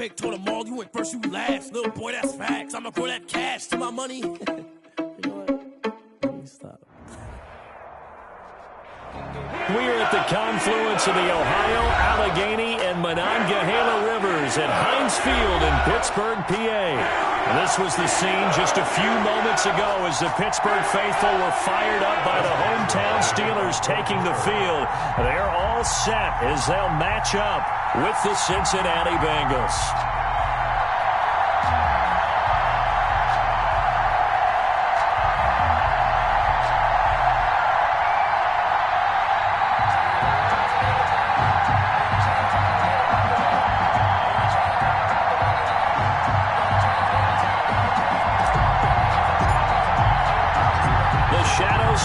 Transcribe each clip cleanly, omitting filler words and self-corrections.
pick, told them all, you went first, you last. Little boy, that's facts. I'ma throw that cash to my money. You know what? Let me stop. We are at the confluence of the Ohio, Allegheny, and Monongahela Rivers at Heinz Field in Pittsburgh, PA. This was the scene just a few moments ago as the Pittsburgh faithful were fired up by the hometown Steelers taking the field. They're all set as they'll match up with the Cincinnati Bengals.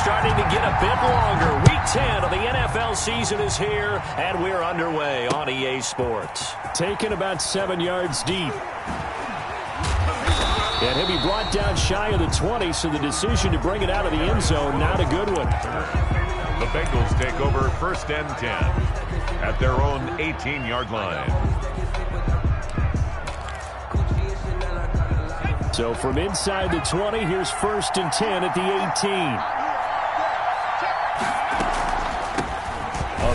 Starting to get a bit longer. Week 10 of the NFL season is here, and we're underway on EA Sports. Taken about 7 yards deep. And he'll be brought down shy of the 20, so the decision to bring it out of the end zone, not a good one. The Bengals take over 1st and 10 at their own 18-yard line. So from inside the 20, here's 1st and 10 at the 18.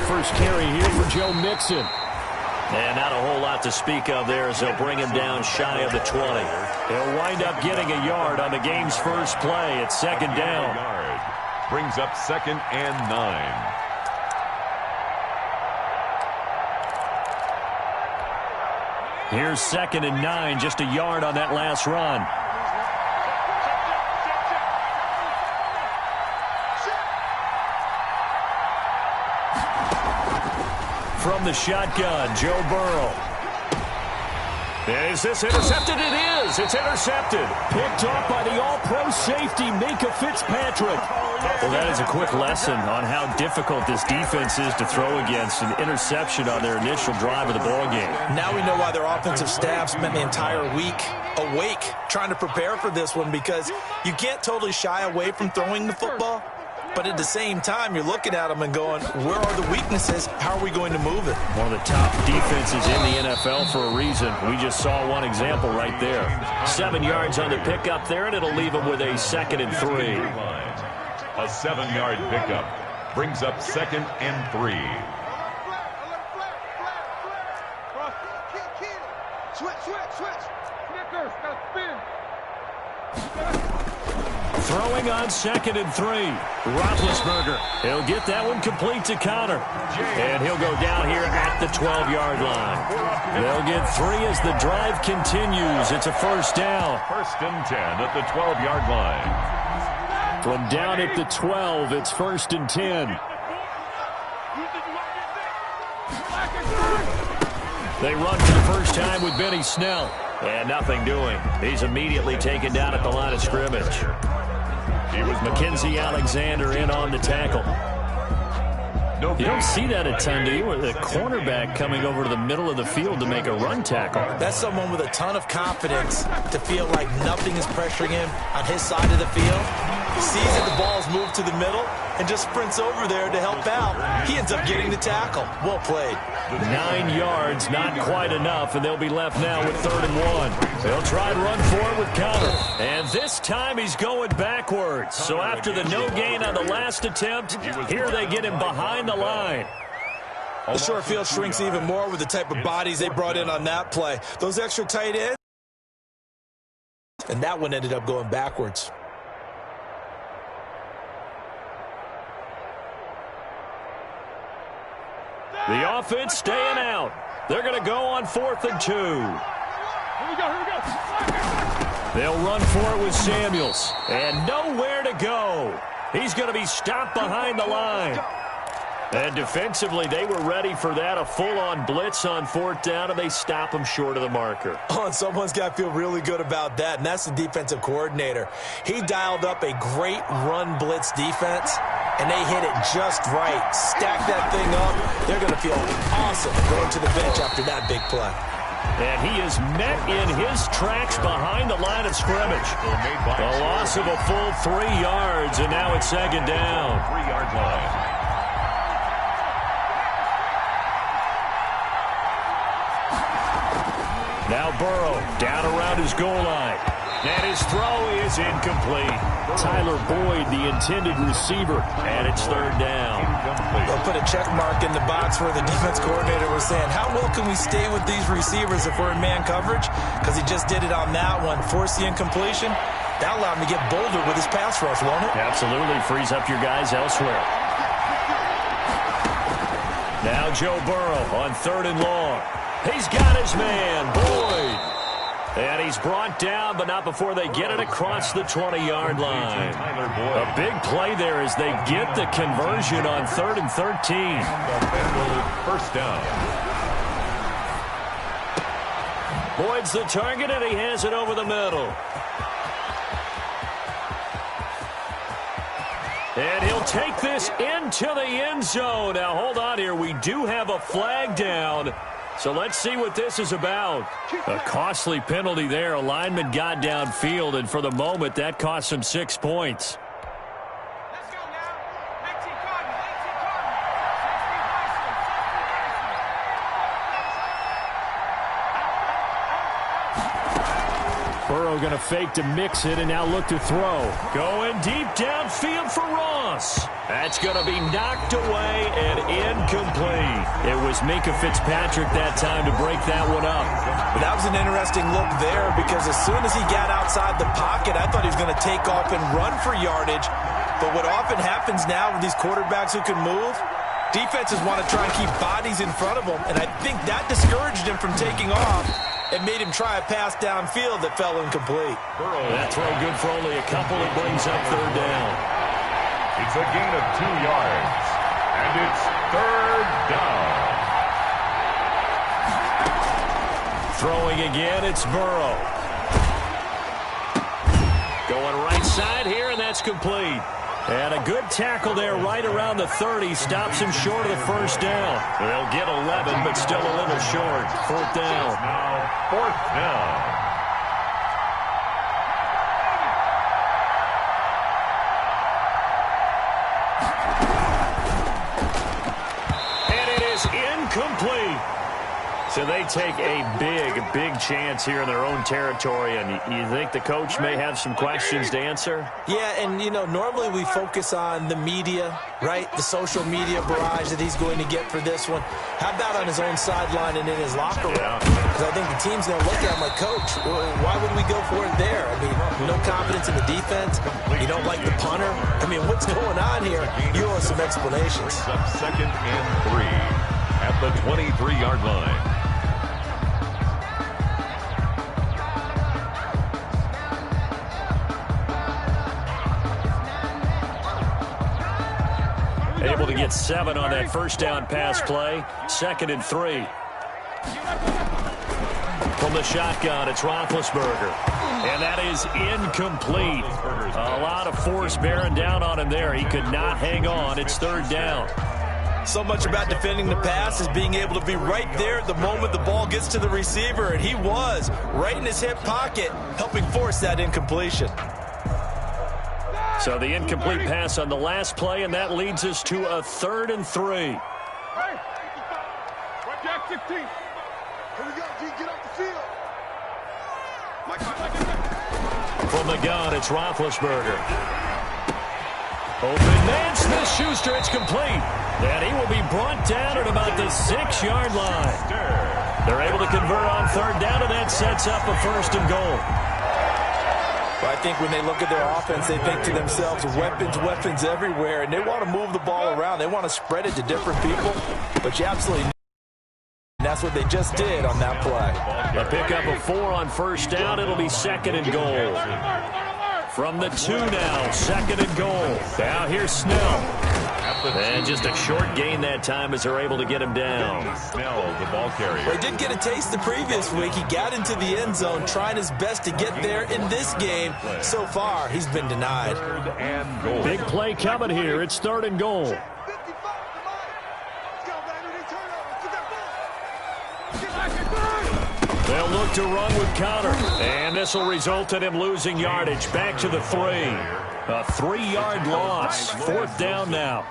First carry here for Joe Mixon. And not a whole lot to speak of there as they'll bring him down shy of the 20. He'll wind up getting a yard on the game's first play at 2nd down. Brings up 2nd and 9. Here's 2nd and 9, just a yard on that last run. From the shotgun, Joe Burrow. Is this intercepted? It is. It's intercepted. Picked off by the all-pro safety, Minka Fitzpatrick. Well, that is a quick lesson on how difficult this defense is to throw against. An interception on their initial drive of the ballgame. Now we know why their offensive staff spent the entire week awake trying to prepare for this one, because you can't totally shy away from throwing the football. But at the same time, you're looking at them and going, where are the weaknesses? How are we going to move it? One of the top defenses in the NFL for a reason. We just saw one example right there. 7 yards on the pickup there, and it'll leave them with a 2nd and 3. A 7-yard pickup brings up 2nd and 3. Throwing on 2nd and 3. Roethlisberger. He'll get that one complete to Connor. And he'll go down here at the 12-yard line. They'll get 3 as the drive continues. It's a 1st down. 1st and 10 at the 12-yard line. From down at the 12, it's 1st and 10. They run for the first time with Benny Snell. And nothing doing. He's immediately taken down at the line of scrimmage. Mackenzie Alexander in on the tackle. You don't see that a ton, do you? With a cornerback coming over to the middle of the field to make a run tackle. That's someone with a ton of confidence to feel like nothing is pressuring him on his side of the field. Sees that the ball is moved to the middle and just sprints over there to help out. He ends up getting the tackle. Well played. 9 yards, not quite enough, and they'll be left now with 3rd and 1. They'll try and run for it with Connor. And this time he's going backwards. So after the no gain on the last attempt, here they get him behind the line. The short field shrinks even more with the type of bodies they brought in on that play. Those extra tight ends. And that one ended up going backwards. The offense staying out. They're going to go on 4th and 2. Here we go. They'll run for it with Samuels. And nowhere to go. He's going to be stopped behind the line. And defensively, they were ready for that. A full-on blitz on 4th down, and they stop him short of the marker. Oh, and someone's got to feel really good about that, and that's the defensive coordinator. He dialed up a great run blitz defense, and they hit it just right. Stack that thing up. They're going to feel awesome going to the bench after that big play. And he is met in his tracks behind the line of scrimmage. A loss of a full 3 yards, and now it's 2nd down. 3-yard line. Now Burrow down around his goal line. And his throw is incomplete. Tyler Boyd, the intended receiver, and it's third down. They'll put a check mark in the box where the defense coordinator was saying, how well can we stay with these receivers if we're in man coverage? Because he just did it on that one. Force the incompletion. That allowed him to get bolder with his pass rush, won't it? Absolutely. Frees up your guys elsewhere. Now Joe Burrow on 3rd and long. He's got his man, Boyd. And he's brought down, but not before they get it across the 20-yard line. A big play there as they get the conversion on 3rd and 13. First down. Boyd's the target, and he has it over the middle. And he'll take this into the end zone. Now, hold on here. We do have a flag down. So let's see what this is about. A costly penalty there. A lineman got downfield, and for the moment, that cost him 6 points. Let's go now. 19 Cardinals. Burrow going to fake to mix it and now look to throw. Going deep downfield for Ross. That's going to be knocked away and incomplete. It was Minkah Fitzpatrick that time to break that one up. But that was an interesting look there because as soon as he got outside the pocket, I thought he was going to take off and run for yardage. But what often happens now with these quarterbacks who can move, defenses want to try and keep bodies in front of them, and I think that discouraged him from taking off and made him try a pass downfield that fell incomplete. That throw good for only a couple. It brings up 3rd down. It's a gain of 2 yards, and it's 3rd down. Throwing again, it's Burrow. Going right side here, and that's complete. And a good tackle there right around the 30. Stops him short of the first down. They'll get 11, but still a little short. 4th down. Now 4th down. Complete. So they take a big chance here in their own territory, and you think the coach may have some questions to answer? Yeah, and, you know, normally we focus on the media, right, the social media barrage that he's going to get for this one. How about on his own sideline and in his locker room? Because I think the team's going to look at him like, Coach, why would we go for it there? I mean, no confidence in the defense. You don't like the punter. I mean, what's going on here? You owe us some explanations. 2nd and 3 at the 23-yard line. Able to get 7 on that first down pass play. 2nd and 3. From the shotgun, it's Roethlisberger. And that is incomplete. A lot of force bearing down on him there. He could not hang on. It's 3rd down. So much about defending the pass is being able to be right there at the moment the ball gets to the receiver, and he was right in his hip pocket, helping force that incompletion. So the incomplete pass on the last play, and that leads us to a 3rd and 3. Hey, Jack 16. Here we go, G, get off the field. From the gun, it's Roethlisberger. Open man, Smith-Schuster, it's complete. And he will be brought down at about the 6-yard line. They're able to convert on 3rd down, and that sets up a 1st and goal. Well, I think when they look at their offense, they think to themselves, weapons everywhere, and they want to move the ball around. They want to spread it to different people, but you absolutely know. And that's what they just did on that play. A pickup of 4 on 1st down. It'll be 2nd and goal. From the 2 now, 2nd and goal. Now here's Snell. And just a short gain that time as they're able to get him down. Snell, the ball carrier. Well, he did get a taste the previous week. He got into the end zone, trying his best to get there in this game. So far, he's been denied. 3rd and goal. Big play coming here. It's 3rd and goal. They'll look to run with Conner. And this will result in him losing yardage. Back to the 3. A 3-yard loss. 4th down now.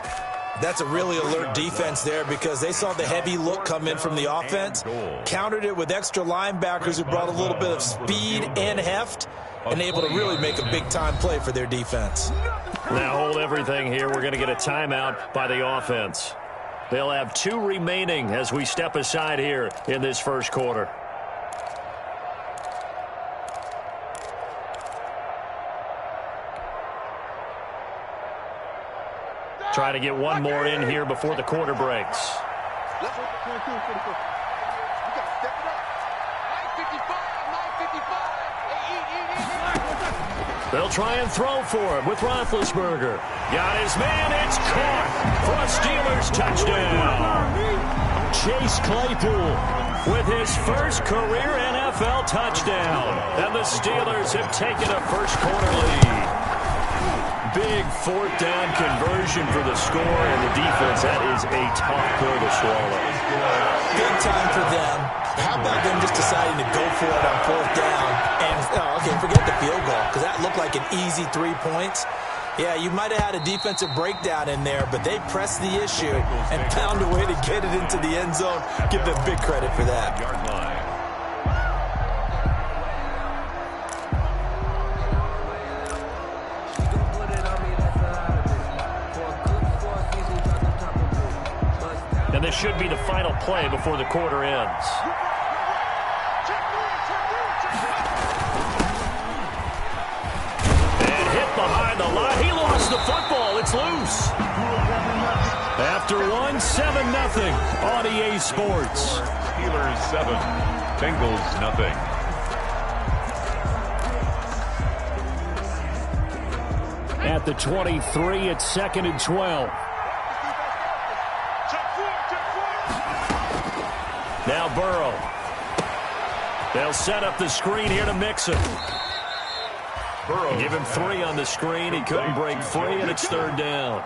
That's a really alert defense there because they saw the heavy look come in from the offense, countered it with extra linebackers who brought a little bit of speed and heft, and able to really make a big-time play for their defense. Now hold everything here. We're going to get a timeout by the offense. They'll have 2 remaining as we step aside here in this first quarter. Try to get one more in here before the quarter breaks. They'll try and throw for him with Roethlisberger. Got his man. It's caught for a Steelers touchdown. Chase Claypool with his first career NFL touchdown. And the Steelers have taken a first quarter lead. Big 4th down conversion for the score, and the defense, that is a tough pill to swallow. Big time for them. How about them just deciding to go for it on 4th down? And, forget the field goal, because that looked like an easy 3 points. Yeah, you might have had a defensive breakdown in there, but they pressed the issue and found a way to get it into the end zone. Give them big credit for that. And this should be the final play before the quarter ends. And hit behind the line. He lost the football. It's loose. After 1, 7-0 on EA Sports. Steelers 7, Bengals nothing. At the 23, it's 2nd and 12. Now Burrow. They'll set up the screen here to Mixon. Give him 3 on the screen. He couldn't break free, and it's 3rd down.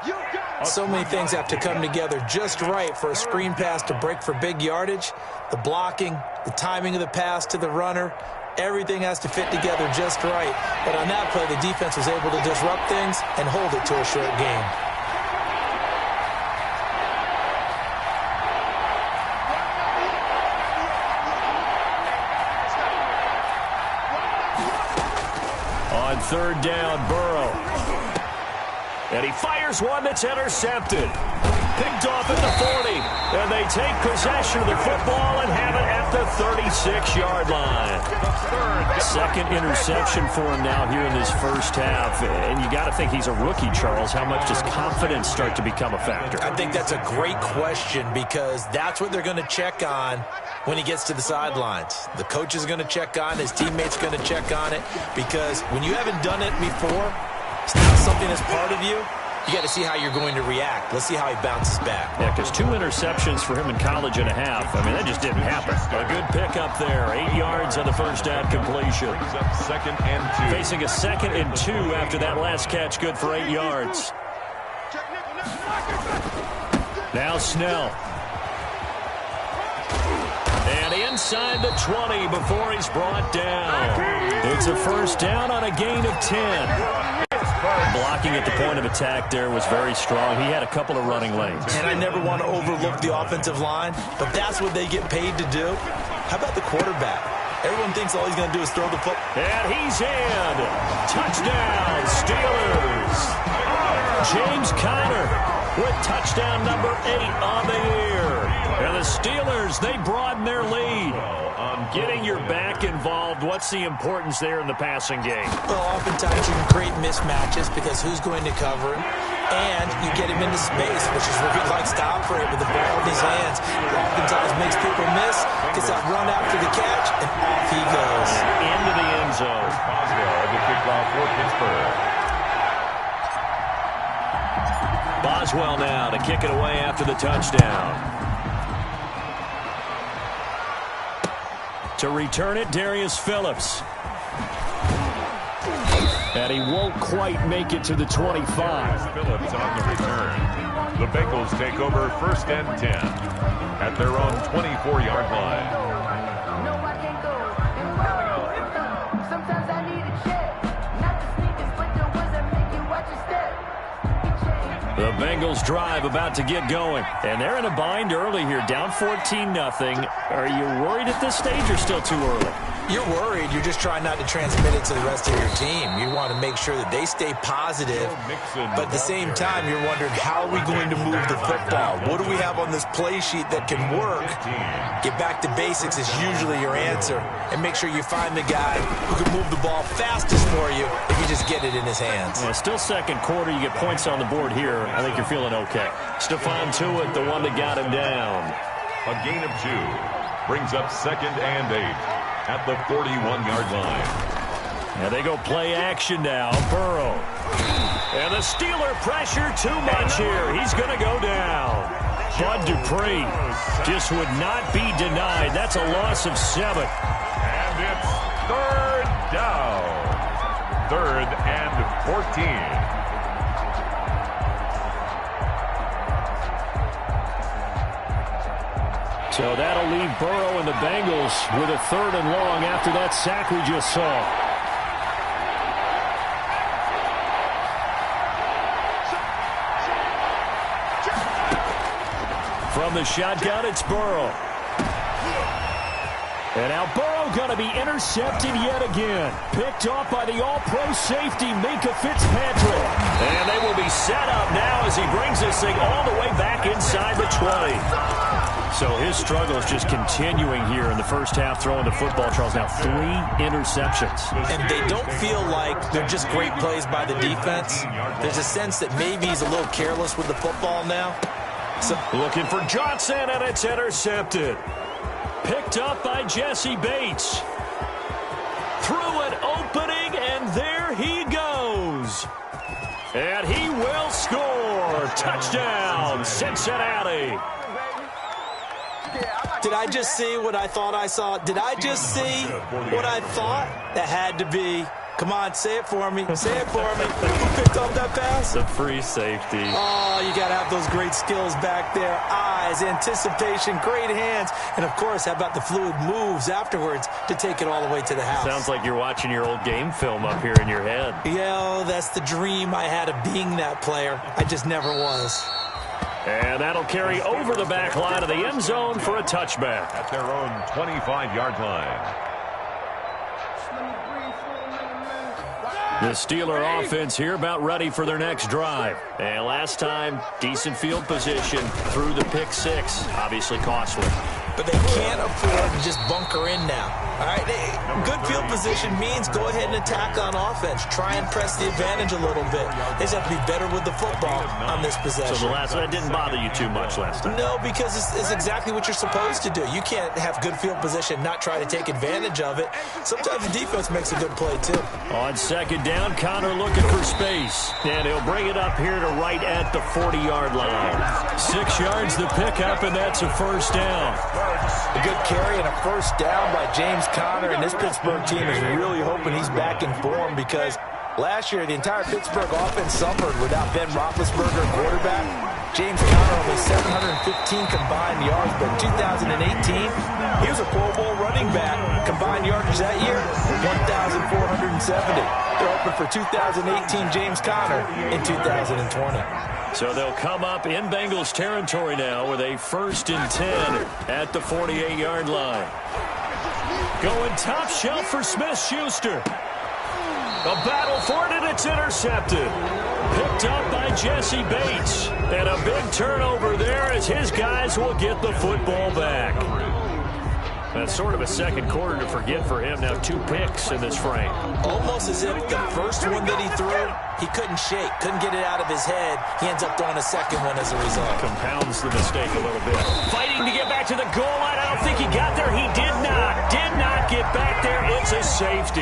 So many things have to come together just right for a screen pass to break for big yardage. The blocking, the timing of the pass to the runner, everything has to fit together just right. But on that play, the defense was able to disrupt things and hold it to a short game. On 3rd down, Burrow. And he fires one that's intercepted. Picked off at the 40. And they take possession of the football and have it at the 36-yard line. 2nd interception for him now here in this first half. And you got to think he's a rookie, Charles. How much does confidence start to become a factor? I think that's a great question because that's what they're going to check on when he gets to the sidelines. The coach is going to check on, his teammates going to check on it, because when you haven't done it before, it's not something that's part of you. You got to see how you're going to react. Let's see how he bounces back. Yeah, because 2 interceptions for him in college and a half. I mean, that just didn't happen. A good pickup there. 8 yards on the first down completion. 2nd and 2. Facing a 2nd and 2 after that last catch, good for 8 yards. Now Snell. And inside the 20 before he's brought down. It's a first down on a gain of 10. Blocking at the point of attack there was very strong. He had a couple of running lanes. And I never want to overlook the offensive line, but that's what they get paid to do. How about the quarterback? Everyone thinks all he's going to do is throw the football. And he's in. Touchdown, Steelers. James Conner with touchdown number 8 on the year. And the Steelers, they broaden their lead. Getting your back involved, what's the importance there in the passing game? Well, oftentimes you can create mismatches because who's going to cover him? And you get him into space, which is where he likes to operate with the ball in his hands. Oftentimes makes people miss, gets that run after the catch, and off he goes. Into the end zone. Boswell at the kickoff for Pittsburgh. Boswell now to kick it away after the touchdown. To return it, Darius Phillips. And he won't quite make it to the 25. Phillips on the return. The Bengals take over 1st and 10 at their own 24-yard line. No, I can't go. Sometimes I need a check. Not the sneakers, but the ones that make you watch your step. The Bengals drive about to get going. And they're in a bind early here, down 14-0. Are you worried at this stage or still too early? You're worried. You're just trying not to transmit it to the rest of your team. You want to make sure that they stay positive. But at the same time, you're wondering, how are we going to move the football? What do we have on this play sheet that can work? Get back to basics is usually your answer. And make sure you find the guy who can move the ball fastest for you if you just get it in his hands. Yeah, still second quarter. You get points on the board here. I think you're feeling okay. Stephon Tuitt, the one that got him down. A gain of 2 brings up 2nd and 8 at the 41-yard line. And they go play action now. Burrow. And the Steeler pressure too much here. He's going to go down. Bud Dupree just would not be denied. That's a loss of 7. And it's 3rd down. 3rd and 14. So that'll leave Burrow and the Bengals with a 3rd and long after that sack we just saw. From the shotgun, it's Burrow. And now Burrow going to be intercepted yet again. Picked off by the all-pro safety, Minkah Fitzpatrick. And they will be set up now as he brings this thing all the way back inside the 20. So his struggle is just continuing here in the first half, throwing the football. Charles, now 3 interceptions. And they don't feel like they're just great plays by the defense. There's a sense that maybe he's a little careless with the football now. So looking for Johnson, and it's intercepted. Picked up by Jesse Bates. Through an opening, and there he goes. And he will score. Touchdown, Cincinnati. Did I just see what I thought I saw? Did I just see what I thought? That had to be. Come on, say it for me. Say it for me. Who picked up that pass? The free safety. Oh, you got to have those great skills back there. Eyes, anticipation, great hands. And, of course, how about the fluid moves afterwards to take it all the way to the house? Sounds like you're watching your old game film up here in your head. Yeah, that's the dream I had of being that player. I just never was. And that'll carry over the back line of the end zone for a touchback. At their own 25-yard line. The Steeler offense here about ready for their next drive. And last time, decent field position through the pick 6. Obviously costly. But they can't afford to just bunker in now. All right, good field position means go ahead and attack on offense. Try and press the advantage a little bit. They just have to be better with the football on this possession. So that didn't bother you too much last time? No, because it's exactly what you're supposed to do. You can't have good field position, not try to take advantage of it. Sometimes the defense makes a good play, too. On 2nd down, Connor looking for space. And he'll bring it up here to right at the 40-yard line. 6 yards the pickup, and that's a 1st down. A good carry and a 1st down by James Conner, and this Pittsburgh team is really hoping he's back in form because last year the entire Pittsburgh offense suffered without Ben Roethlisberger quarterback. James Conner only 715 combined yards, but in 2018, he was a Pro Bowl running back. Combined yardage that year, 1,470. They're hoping for 2018 James Conner in 2020. So they'll come up in Bengals territory now with a 1st and 10 at the 48-yard line. Going top shelf for Smith-Schuster. A battle for it, and it's intercepted. Picked up by Jesse Bates. And a big turnover there as his guys will get the football back. That's sort of a second quarter to forget for him. Now 2 picks in this frame. Almost as if the first one that he threw, he couldn't shake, couldn't get it out of his head. He ends up throwing a second one as a result. Compounds the mistake a little bit. Fighting to get back to the goal line. I don't think he got there. He did not get back there. It's a safety.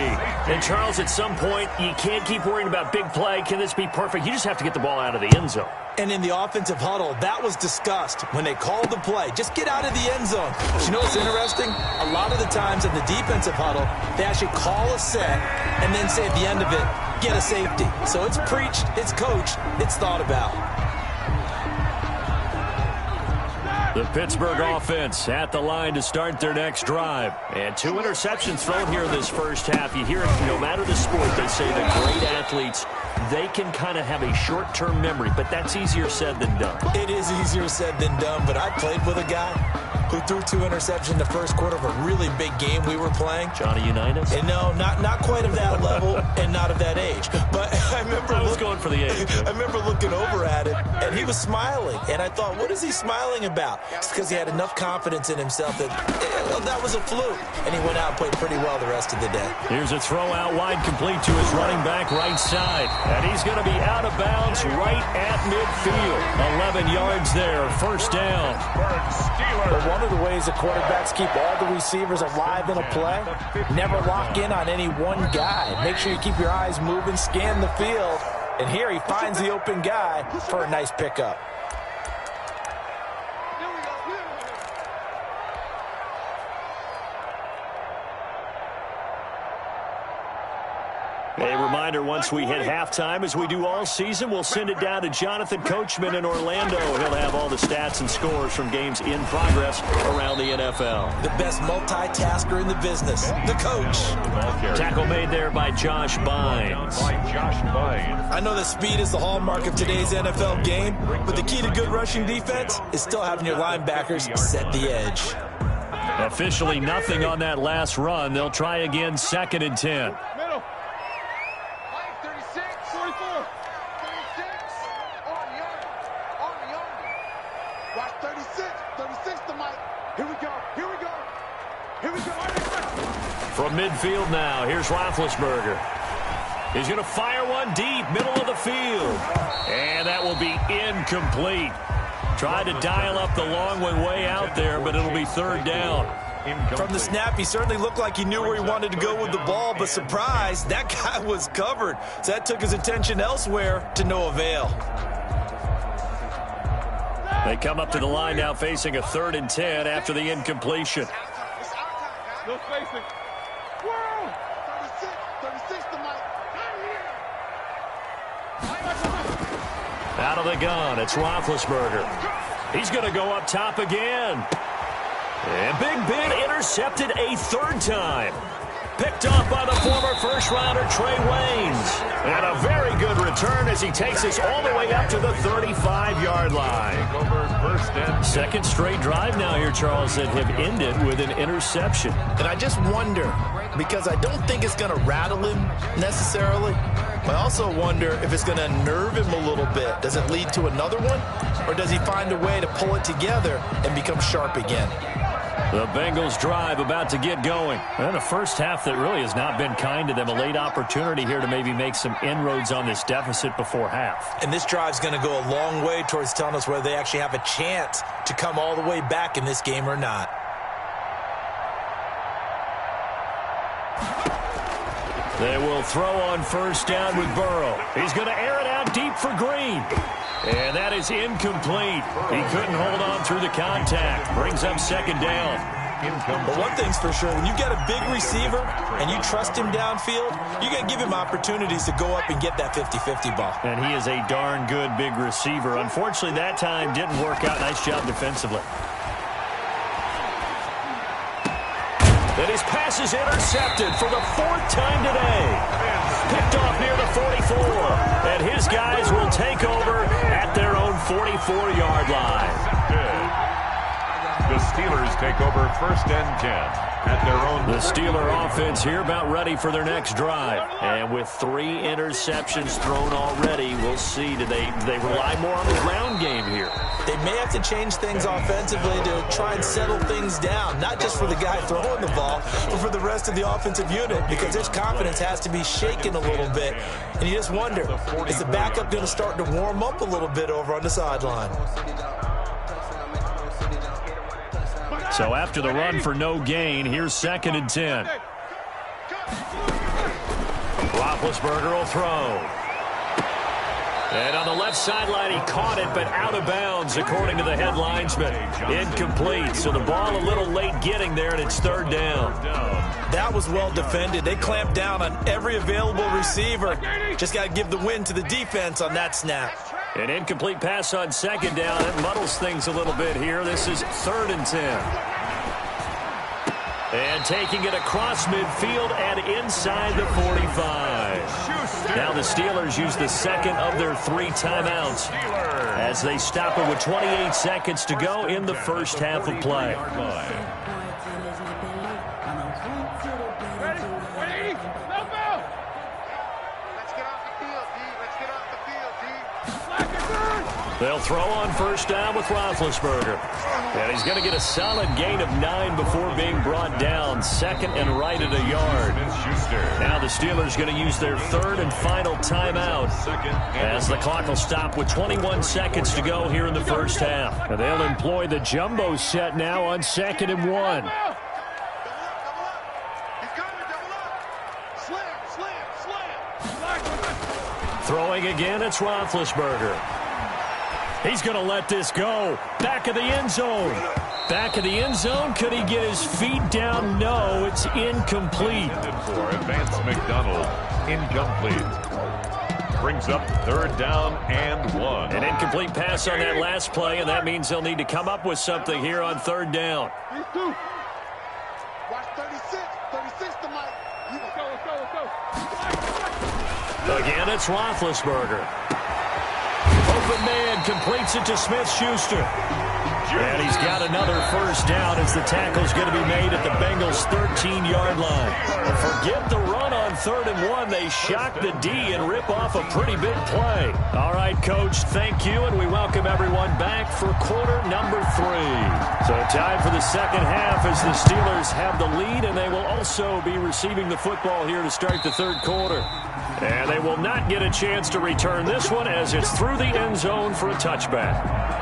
And, Charles, at some point, you can't keep worrying about big play. Can this be perfect? You just have to get the ball out of the end zone. And in the offensive huddle, that was discussed when they called the play. Just get out of the end zone. But you know what's interesting? A lot of the times in the defensive huddle, they actually call a set and then say at the end of it, get a safety. So it's preached, it's coached, it's thought about. The Pittsburgh offense at the line to start their next drive. And 2 interceptions thrown here in this first half. You hear it, no matter the sport, they say that great athletes, they can kind of have a short-term memory, but that's easier said than done. It is easier said than done, but I played with a guy who threw 2 interceptions in the first quarter of a really big game we were playing. Johnny Unitas? And no, not quite of that level and not of that age. But I was going for the age. I remember looking over at him, and he was smiling. And I thought, what is he smiling about? It's because he had enough confidence in himself that that was a fluke. And he went out and played pretty well the rest of the day. Here's a throw out wide, complete to his running back right side. And he's going to be out of bounds right at midfield. 11 yards there, first down. But one of the ways the quarterbacks keep all the receivers alive in a play, never lock in on any one guy. Make sure you keep your eyes moving, scan the field. And here he finds the open guy for a nice pickup. A reminder, once we hit halftime, as we do all season, we'll send it down to Jonathan Coachman in Orlando. He'll have all the stats and scores from games in progress around the NFL. The best multitasker in the business, the coach. Tackle made there by Josh Bynes. I know that speed is the hallmark of today's NFL game, but the key to good rushing defense is still having your linebackers set the edge. Officially nothing on that last run. They'll try again, 2nd and 10. Middle. 36, 44. 36. On the army. Watch 36. 36 to Mike. Here we go. Here we go. Here we go. From midfield now, here's Roethlisberger. He's going to fire one deep, middle of the field. And that will be incomplete. Tried to dial up the long one way out there, but it'll be 3rd down. From the snap, he certainly looked like he knew where he wanted to go with the ball, but surprise, that guy was covered. So that took his attention elsewhere to no avail. They come up to the line now facing a 3rd and 10 after the incompletion. No spacing. Whoa! 36 to Mike. Out of the gun, it's Roethlisberger. He's going to go up top again. And Big Ben intercepted a 3rd time. Picked off by the former first-rounder Trey Waynes. And a very good return as he takes us all the way up to the 35-yard line. 2nd straight drive now here, Charles, that have ended with an interception. And I just wonder, because I don't think it's going to rattle him necessarily, but I also wonder if it's going to unnerve him a little bit. Does it lead to another one? Or does he find a way to pull it together and become sharp again? The Bengals drive about to get going. And a first half that really has not been kind to them. A late opportunity here to maybe make some inroads on this deficit before half. And this drive's going to go a long way towards telling us whether they actually have a chance to come all the way back in this game or not. They will throw on first down with Burrow. He's going to air it out deep for Green. And that is incomplete. He couldn't hold on through the contact. Brings up 2nd down. But one thing's for sure, when you've got a big receiver and you trust him downfield, you got to give him opportunities to go up and get that 50-50 ball. And he is a darn good big receiver. Unfortunately, that time didn't work out. Nice job defensively. And his pass is intercepted for the 4th time today. Picked off near the 44. And his guys will take over at their own 44-yard line. The Steelers take over 1st and 10 at their own. The Steeler offense here about ready for their next drive. And with 3 interceptions thrown already, we'll see. Do they rely more on the ground game here? They may have to change things offensively to try and settle things down, not just for the guy throwing the ball, but for the rest of the offensive unit, because their confidence has to be shaken a little bit. And you just wonder, is the backup going to start to warm up a little bit over on the sideline? So after the run for no gain, here's 2nd and 10. Roethlisberger will throw. And on the left sideline, he caught it, but out of bounds, according to the head linesman. Incomplete. So the ball a little late getting there, and it's 3rd down. That was well defended. They clamped down on every available receiver. Just got to give the win to the defense on that snap. An incomplete pass on second down. It muddles things a little bit here. This is 3rd and 10. And taking it across midfield and inside the 45. Now the Steelers use the second of their 3 timeouts as they stop it with 28 seconds to go in the first half of play. They'll throw on first down with Roethlisberger. And he's going to get a solid gain of 9 before being brought down. Second and right at a yard. Now the Steelers going to use their 3rd and final timeout as the clock will stop with 21 seconds to go here in the first half. And they'll employ the jumbo set now on 2nd and 1. Throwing again, it's Roethlisberger. He's going to let this go. Back of the end zone. Back of the end zone. Could he get his feet down? No, it's incomplete. For Advance McDonald, incomplete. Brings up 3rd down and 1. An incomplete pass on that last play, and that means they'll need to come up with something here on 3rd down. Watch 36. 36 to Mike. Let's go. Again, it's Roethlisberger. Open man completes it to Smith-Schuster. And he's got another first down as the tackle's going to be made at the Bengals' 13-yard line. And forget the run on 3rd and 1. They shock the D and rip off a pretty big play. All right, Coach, thank you, and we welcome everyone back for quarter number 3. So time for the second half as the Steelers have the lead, and they will also be receiving the football here to start the 3rd quarter. And they will not get a chance to return this one as it's through the end zone for a touchback.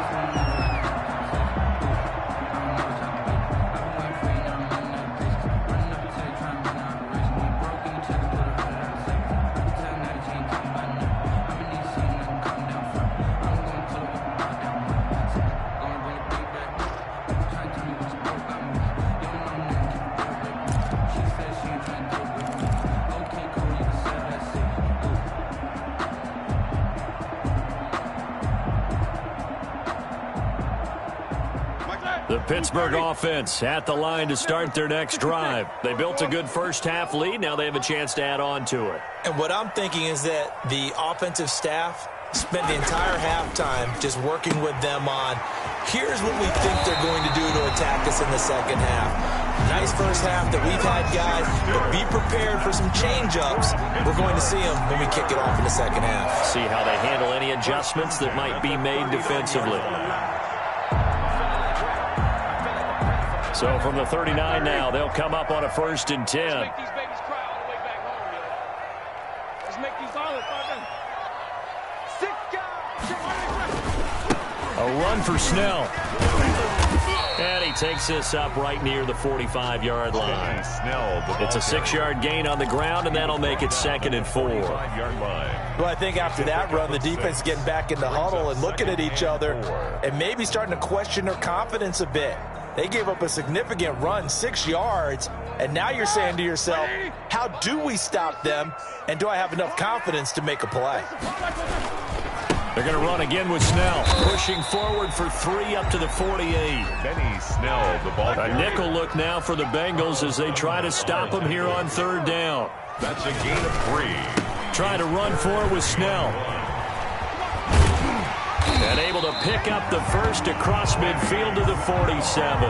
The Pittsburgh offense at the line to start their next drive. They built a good first half lead. Now they have a chance to add on to it. And what I'm thinking is that the offensive staff spent the entire halftime just working with them on, here's what we think they're going to do to attack us in the second half. Nice first half that we've had, guys, but be prepared for some change-ups. We're going to see them when we kick it off in the second half. See how they handle any adjustments that might be made defensively. So from the 39 now, they'll come up on a 1st and 10. Let's make these babies cry all the way back home, yo. Let's make these all the A run for Snell. And he takes this up right near the 45-yard line. It's a 6-yard gain on the ground, and that'll make it 2nd and 4. Well, I think after that run, the defense is getting back in the huddle and looking at each other and maybe starting to question their confidence a bit. They gave up a significant run, 6 yards, and now you're saying to yourself, how do we stop them, and do I have enough confidence to make a play? They're going to run again with Snell, pushing forward for 3 up to the 48. Benny Snell, the ball A nickel look now for the Bengals as they try to stop him here on 3rd down. That's a gain of 3. Trying to run for it with Snell. And able to pick up the first across midfield to the 47.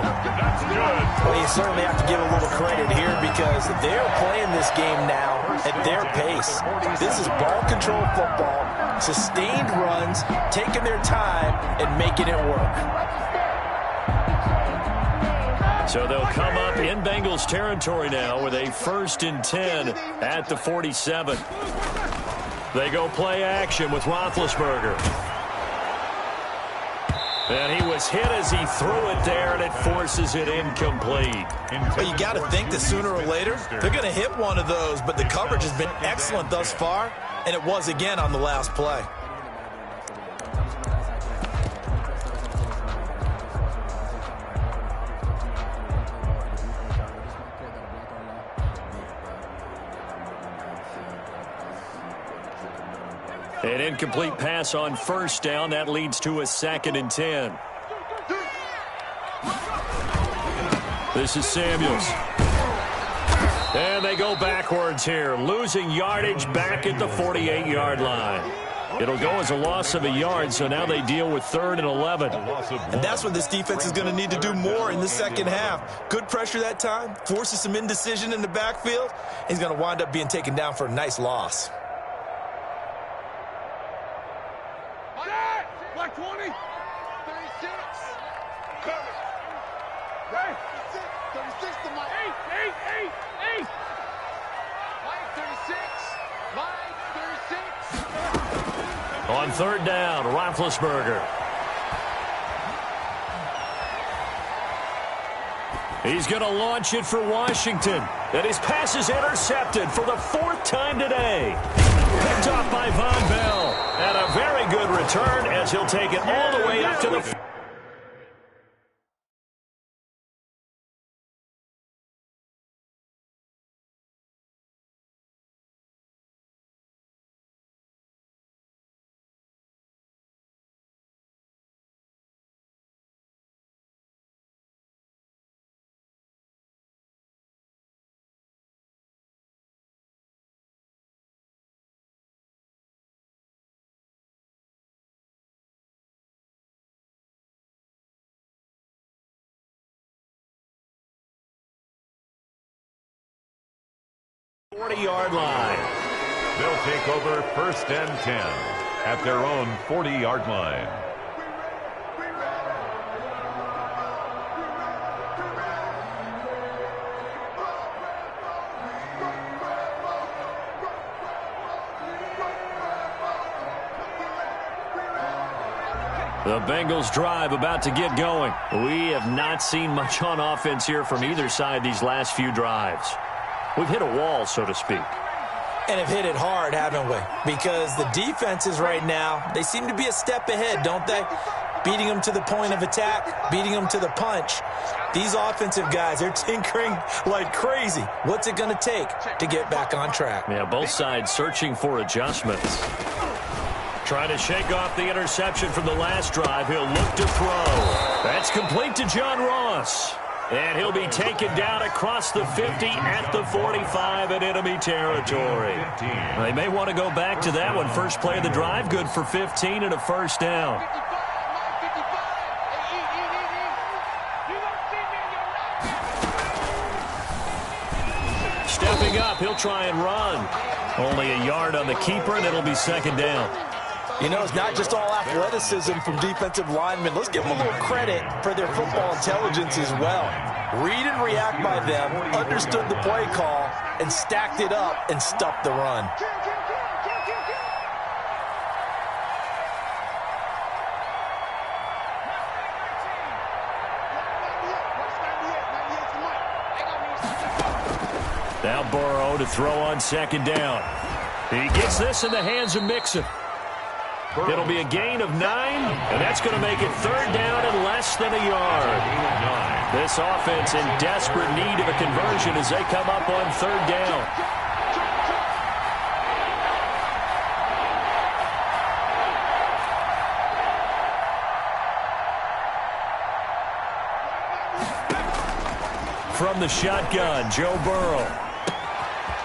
That's good. Well, you certainly have to give a little credit here because they're playing this game now at their pace. This is ball control football, sustained runs, taking their time and making it work. So they'll come up in Bengals territory now with a 1st and 10 at the 47. They go play action with Roethlisberger. And he was hit as he threw it there, and it forces it incomplete. But you got to think that sooner or later, they're going to hit one of those, but the coverage has been excellent thus far, and it was again on the last play. An incomplete pass on first down. That leads to a 2nd and 10. This is Samuels. And they go backwards here, losing yardage back at the 48-yard line. It'll go as a loss of a yard, so now they deal with 3rd and 11. And that's what this defense is going to need to do more in the second half. Good pressure that time, forces some indecision in the backfield. He's going to wind up being taken down for a nice loss. Black 20. 36. Right. 36 to my 8. Line 36. Line 36. On 3rd down, Roethlisberger. He's going to launch it for Washington. And his pass is intercepted for the 4th time today. Picked off by Von Bell. And a very good return as he'll take it all the way up to the... line. They'll take over 1st and 10 at their own 40-yard line. The Bengals drive about to get going. We have not seen much on offense here from either side these last few drives. We've hit a wall, so to speak. And have hit it hard, haven't we? Because the defenses right now, they seem to be a step ahead, don't they? Beating them to the point of attack, beating them to the punch. These offensive guys, they're tinkering like crazy. What's it going to take to get back on track? Yeah, both sides searching for adjustments. Trying to shake off the interception from the last drive. He'll look to throw. That's complete to John Ross. And he'll be taken down across the 50 at the 45 in enemy territory. They may want to go back to that one. First play of the drive, good for 15 and a 1st down. Stepping up, he'll try and run. Only a yard on the keeper, and it'll be 2nd down. You know, it's not just all athleticism from defensive linemen. Let's give them a little credit for their football intelligence as well. Read and react by them, understood the play call, and stacked it up and stuffed the run. Now Burrow to throw on 2nd down. He gets this in the hands of Mixon. It'll be a gain of 9, and that's going to make it 3rd down and less than a yard. This offense in desperate need of a conversion as they come up on 3rd down. From the shotgun, Joe Burrow.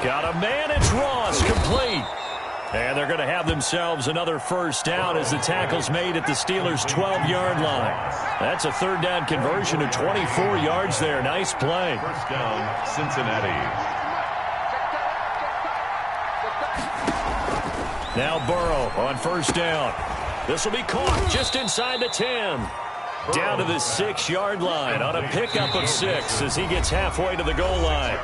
Got a man, it's Ross, complete. And they're going to have themselves another 1st down as the tackle's made at the Steelers' 12-yard line. That's a 3rd down conversion of 24 yards there. Nice play. 1st down, Cincinnati. Now Burrow on 1st down. This will be caught just inside the 10. Down to the 6-yard line on a pickup of 6 as he gets halfway to the goal line.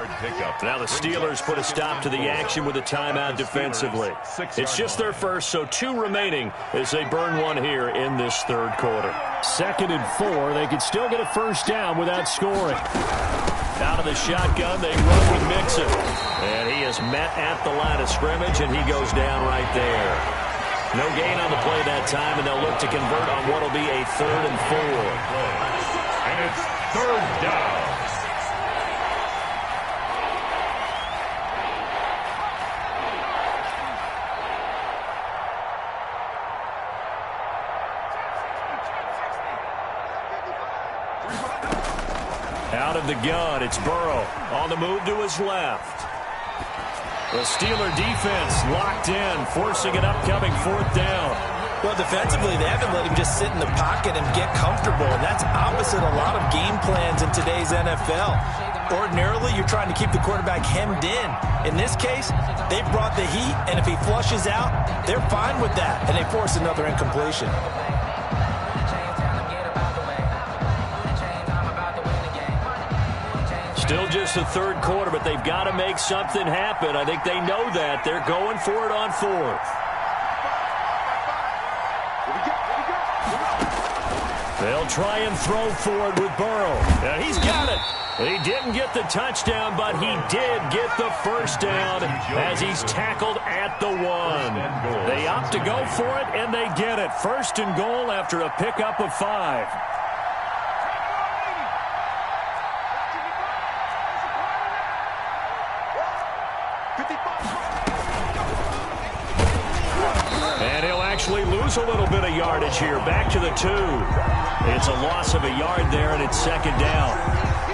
Now the Steelers put a stop to the action with a timeout defensively. It's just their first, so 2 remaining as they burn one here in this 3rd quarter. 2nd and 4, they could still get a 1st down without scoring. Out of the shotgun, they run with Mixon. And he is met at the line of scrimmage, and he goes down right there. No gain on the play that time, and they'll look to convert on what will be a 3rd and 4. And it's 3rd down. Out of the gun, it's Burrow on the move to his left. The Steeler defense locked in, forcing an upcoming 4th down. Well, defensively, they haven't let him just sit in the pocket and get comfortable, and that's opposite a lot of game plans in today's NFL. Ordinarily, you're trying to keep the quarterback hemmed in. In this case, they've brought the heat, and if he flushes out, they're fine with that, and they force another incompletion. Still just the 3rd quarter, but they've got to make something happen. I think they know that. They're going for it on 4th. They'll try and throw for it with Burrow. Now he's got it. He didn't get the touchdown, but he did get the 1st down as he's tackled at the 1. They opt to go for it, and they get it. 1st and goal after a pickup of 5. And he'll actually lose a little bit of yardage here. Back to the 2. It's a loss of a yard there, and it's 2nd down.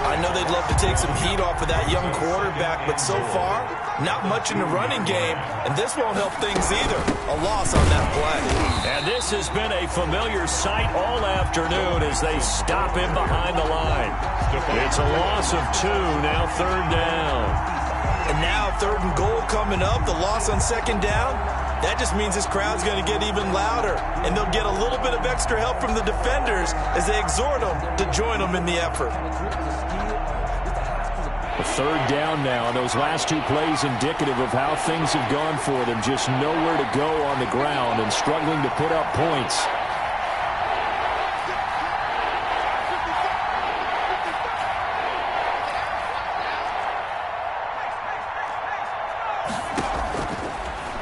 I know they'd love to take some heat off of that young quarterback, but so far, not much in the running game, and this won't help things either. A loss on that play. And this has been a familiar sight all afternoon as they stop him behind the line. It's a loss of 2, now 3rd down. And now 3rd and goal coming up, the loss on 2nd down. That just means this crowd's going to get even louder, and they'll get a little bit of extra help from the defenders as they exhort them to join them in the effort. A 3rd down now, and those last 2 plays indicative of how things have gone for them. Just nowhere to go on the ground and struggling to put up points.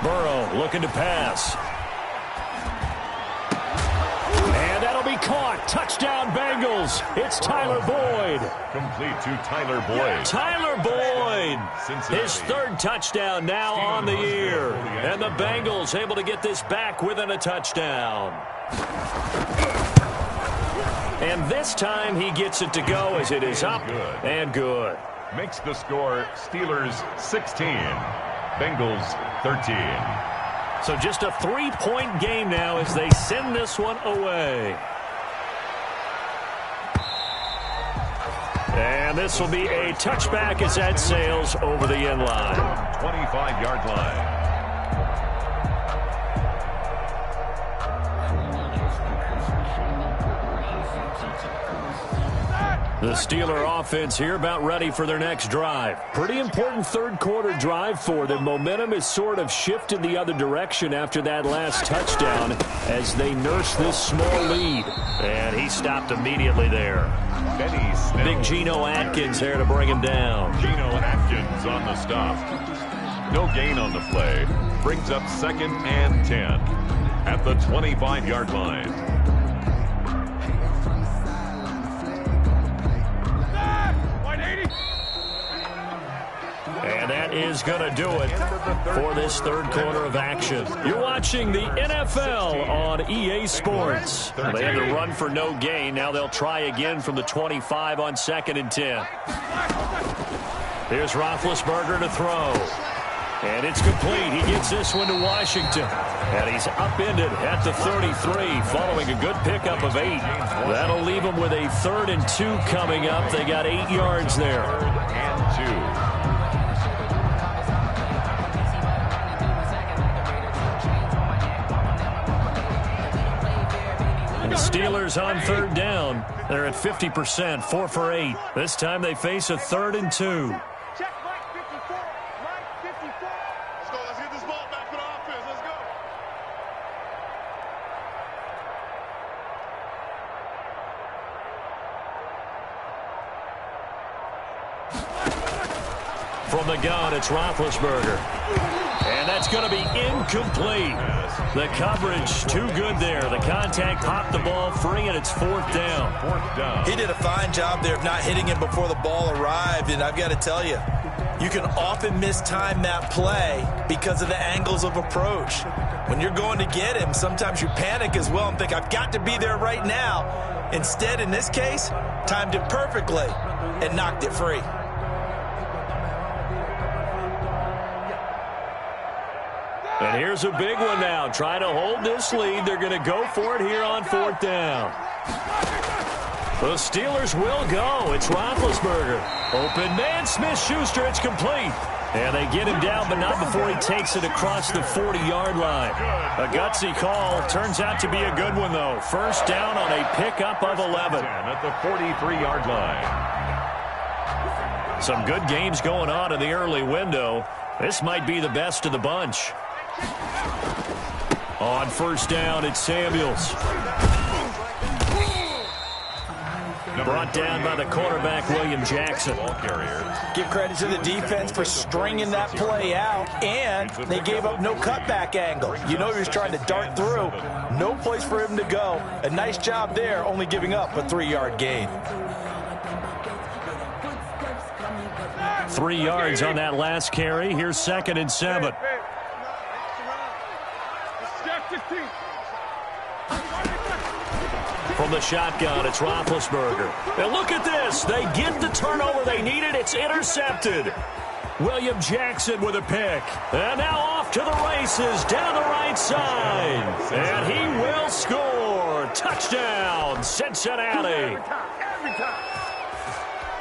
Burrow looking to pass. And that'll be caught. Touchdown Bengals. It's Tyler Boyd. Complete to Tyler Boyd. Tyler Boyd. His 3rd touchdown now on the year. And the Bengals able to get this back within a touchdown. And this time he gets it to go as it is up and good. Makes the score Steelers 16. Bengals 13. So just a 3-point game now as they send this one away. And this will be a touchback as that sails over the end line. 25-yard line. The Steeler offense here about ready for their next drive. Pretty important 3rd quarter drive for them. Momentum has sort of shifted the other direction after that last touchdown as they nurse this small lead. And he stopped immediately there. Big Geno Atkins there to bring him down. Geno Atkins on the stop. No gain on the play. Brings up 2nd and 10 at the 25-yard line. And that is going to do it for this 3rd quarter of action. You're watching the NFL on EA Sports. They had to run for no gain. Now they'll try again from the 25 on 2nd and 10. Here's Roethlisberger to throw. And it's complete. He gets this one to Washington. And he's upended at the 33 following a good pickup of 8. That'll leave him with a 3rd and 2 coming up. They got 8 yards there. 3rd and 2. The Steelers on 3rd down. They're at 50%, 4 for 8. This time they face a 3rd and 2. Check Mike 54. Mike 54. Let's go. Let's get this ball back for the offense. Let's go. From the gun, it's Roethlisberger. And that's going to be incomplete. The coverage too good there. The contact popped the ball free, and it's 4th down. 4th down. He did a fine job there of not hitting him before the ball arrived, and I've got to tell you, you can often mistime that play because of the angles of approach. When you're going to get him, sometimes you panic as well and think, I've got to be there right now. Instead, in this case, timed it perfectly. and knocked it free. And here's a big one now. Trying to hold this lead. They're going to go for it here on 4th down. The Steelers will go. It's Roethlisberger. Open man, Smith-Schuster. It's complete. And they get him down, but not before he takes it across the 40-yard line. A gutsy call. Turns out to be a good one, though. First down on a pickup of 11. At the 43-yard line. Some good games going on in the early window. This might be the best of the bunch. On first down, it's Samuels. Brought down by the cornerback, William Jackson. Give credit to the defense for stringing that play out, and they gave up no cutback angle. You know he was trying to dart through. No place for him to go. A nice job there, only giving up a 3-yard gain. 3 yards on that last carry. Here's 2nd and 7. From the shotgun, it's Roethlisberger. And look at this. They get the turnover they needed. It's intercepted. William Jackson with a pick. And now off to the races down the right side. And he will score. Touchdown, Cincinnati.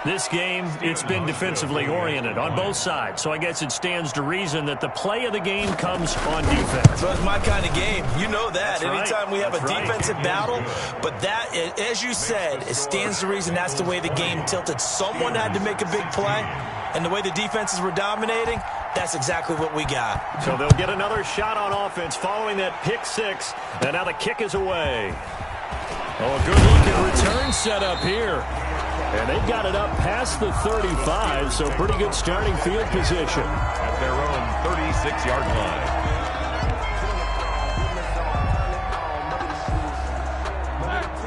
This game, it's been defensively oriented on both sides, so I guess it stands to reason that the play of the game comes on defense. So it's my kind of game. You know that. That's Anytime right. we have That's a right. defensive battle, but that, as you said, it stands to reason that's the way the game tilted. Someone had to make a big play, and the way the defenses were dominating, that's exactly what we got. So they'll get another shot on offense following that pick 6, and now the kick is away. Oh, a good-looking return set up here. And they've got it up past the 35, so pretty good starting field position. At their own 36-yard line.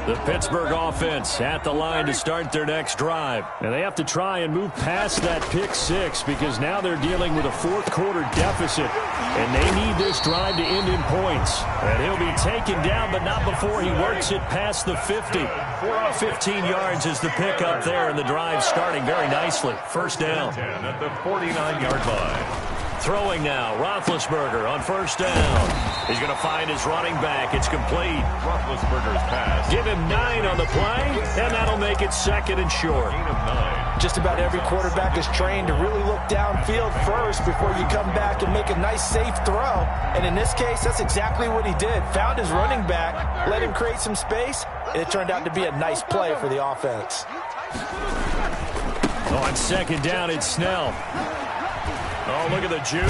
The Pittsburgh offense at the line to start their next drive. And they have to try and move past that pick 6 because now they're dealing with a 4th quarter deficit. And they need this drive to end in points. And he'll be taken down, but not before he works it past the 50. 15 yards is the pickup there, and the drive starting very nicely. First down. At the 49-yard line. Throwing now, Roethlisberger on first down. He's going to find his running back. It's complete. Roethlisberger's pass. Give him 9 on the play, and that'll make it 2nd and short. Gain of 9. Just about every quarterback is trained to really look downfield first before you come back and make a nice, safe throw. And in this case, that's exactly what he did. Found his running back, let him create some space, and it turned out to be a nice play for the offense. On 2nd down, it's Snell. Oh, look at the juke.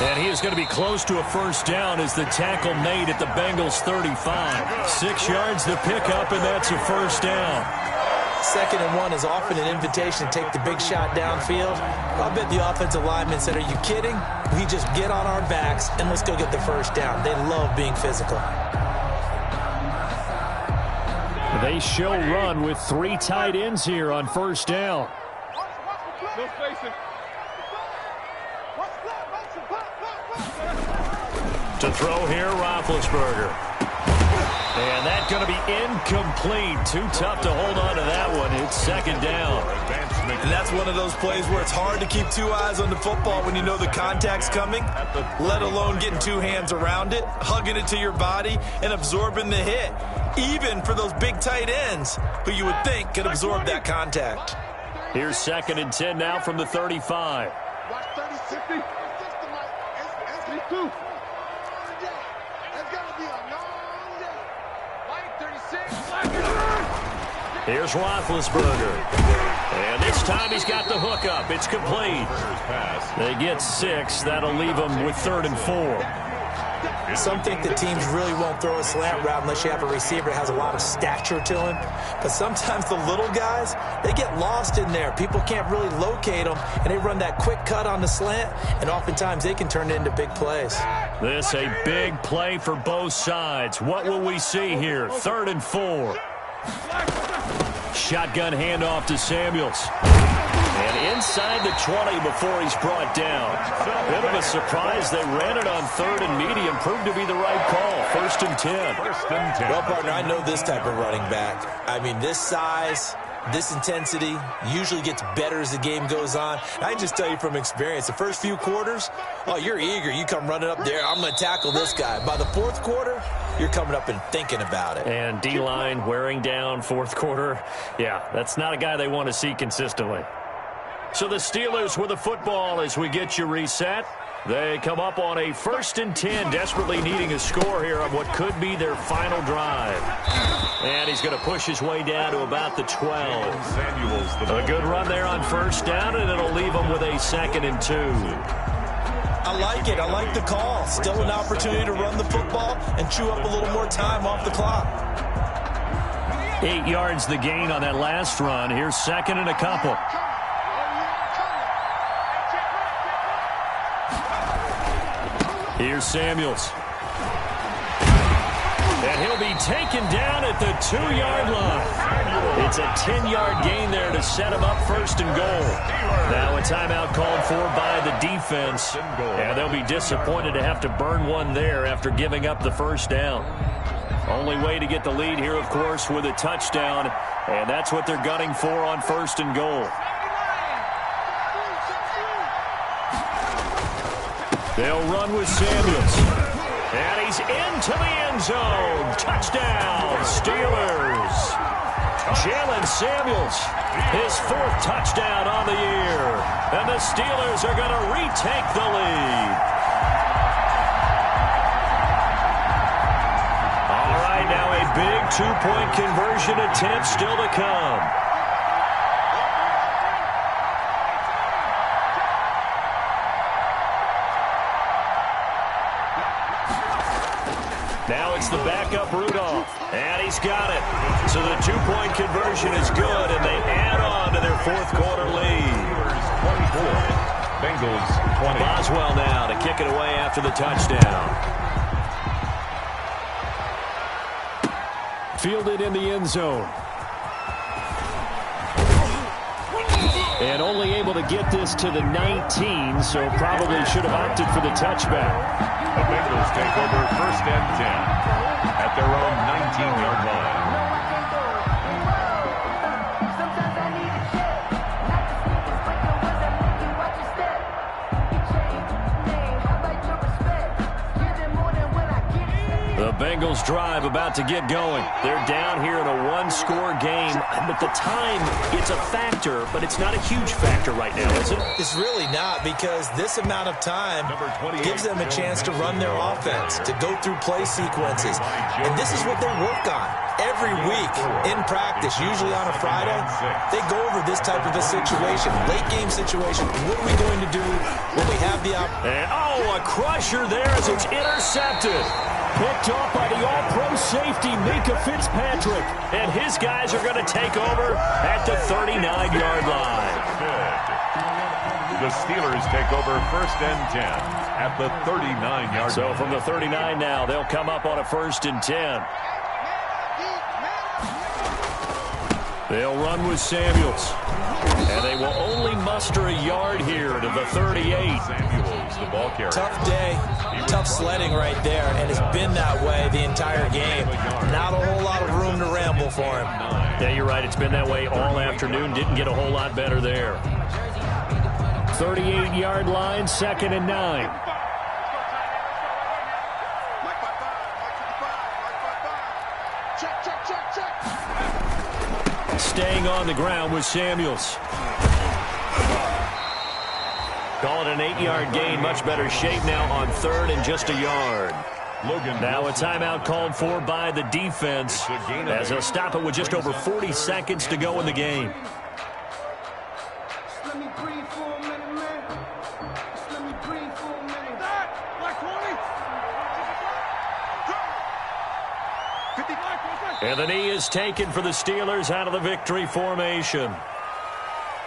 And he is going to be close to a first down as the tackle made at the Bengals 35. 6 yards the pickup, and that's a first down. 2nd and 1 is often an invitation to take the big shot downfield. I bet the offensive linemen said, are you kidding? We just get on our backs and let's go get the first down. They love being physical. They shall run with 3 tight ends here on first down. No spacing. To throw here, Roethlisberger. And that's going to be incomplete. Too tough to hold on to that one. It's 2nd down. And that's one of those plays where it's hard to keep 2 eyes on the football when you know the contact's coming, let alone getting 2 hands around it, hugging it to your body, and absorbing the hit. Even for those big tight ends who you would think could absorb that contact. Here's 2nd and 10 now from the 35. Watch 36. 52. It's gonna be a long day. White 36. Here's Roethlisberger. And this time he's got the hook up. It's complete. They get 6. That'll leave them with 3rd and 4. Some think that teams really won't throw a slant route unless you have a receiver that has a lot of stature to him. But sometimes the little guys, they get lost in there. People can't really locate them, and they run that quick cut on the slant, and oftentimes they can turn it into big plays. This a big play for both sides. What will we see here? 3rd and 4. Shotgun handoff to Samuels. And inside the 20 before he's brought down. Bit of a surprise. They ran it on 3rd and medium. Proved to be the right call. 1st and 10. Well, partner, I know this type of running back. I mean, this size, This intensity usually gets better as the game goes on. I can just tell you from experience, the first few quarters, oh, you're eager. You come running up there, I'm going to tackle this guy. By the fourth quarter, you're coming up and thinking about it. And D-line wearing down fourth quarter. Yeah, that's not a guy they want to see consistently. So the Steelers with the football as we get you reset. They come up on a 1st and 10, desperately needing a score here on what could be their final drive. And he's going to push his way down to about the 12. A good run there on 1st down, and it'll leave them with a 2nd and 2. I like it. I like the call. Still an opportunity to run the football and chew up a little more time off the clock. 8 yards the gain on that last run. Here's 2nd and a couple. Here's Samuels. And he'll be taken down at the 2-yard line. It's a 10-yard gain there to set him up 1st and goal. Now a timeout called for by the defense. And they'll be disappointed to have to burn one there after giving up the 1st down. Only way to get the lead here, of course, with a touchdown. And that's what they're gunning for on 1st and goal. They'll run with Samuels. And he's into the end zone. Touchdown, Steelers. Jalen Samuels, his 4th touchdown on the year. And the Steelers are going to retake the lead. All right, now a big 2-point conversion attempt still to come. Now it's the backup Rudolph, and he's got it. So the 2-point conversion is good, and they add on to their 4th quarter lead. 24, Bengals 20. Boswell now to kick it away after the touchdown. Fielded in the end zone. And only able to get this to the 19, so probably should have opted for the touchback. The Bengals take over 1st and 10 at their own 19-yard line. Sometimes I need a check. Not the sneakers, but the ones that make you watch your step. You change name, I like your respect. Give them more than when I get it. The Bengals drive about to get going. They're down here in a 1-score game. But the time, it's a factor, but it's not a huge factor right now, is it? It's really not, because this amount of time gives them a chance to run their offense, to go through play sequences. And this is what they work on every week in practice, usually on a Friday. They go over this type of a situation, late game situation. What are we going to do when we have the opportunity? And, a crusher there as it's intercepted. Picked off by the all-pro safety, Minka Fitzpatrick. And his guys are going to take over at the 39-yard line. The Steelers take over 1st and 10 at the 39-yard line. So from the 39 now, they'll come up on a 1st and 10. They'll run with Samuels. And they will only muster a yard here to the 38. Samuels, the ball carrier. Tough day, tough sledding right there, and it's been that way the entire game. Not a whole lot of room to ramble for him. Yeah, you're right. It's been that way all afternoon. Didn't get a whole lot better there. 38-yard line, 2nd and 9. Staying on the ground with Samuels. Call it an 8-yard gain. Much better shape now on 3rd and just a yard. Now a timeout called for by the defense as they'll stop it with just over 40 seconds to go in the game. Let me breathe for a minute, man. Just let me breathe for a minute. Black 20. And the knee is taken for the Steelers out of the victory formation.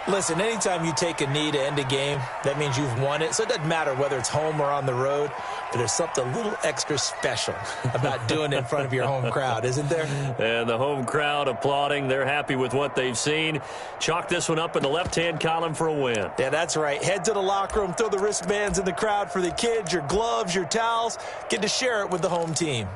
Listen, anytime you take a knee to end a game, that means you've won it. So it doesn't matter whether it's home or on the road, but there's something a little extra special about doing it in front of your home crowd, isn't there? And the home crowd applauding. They're happy with what they've seen. Chalk this one up in the left-hand column for a win. Yeah, that's right. Head to the locker room, throw the wristbands in the crowd for the kids, your gloves, your towels. Get to share it with the home team.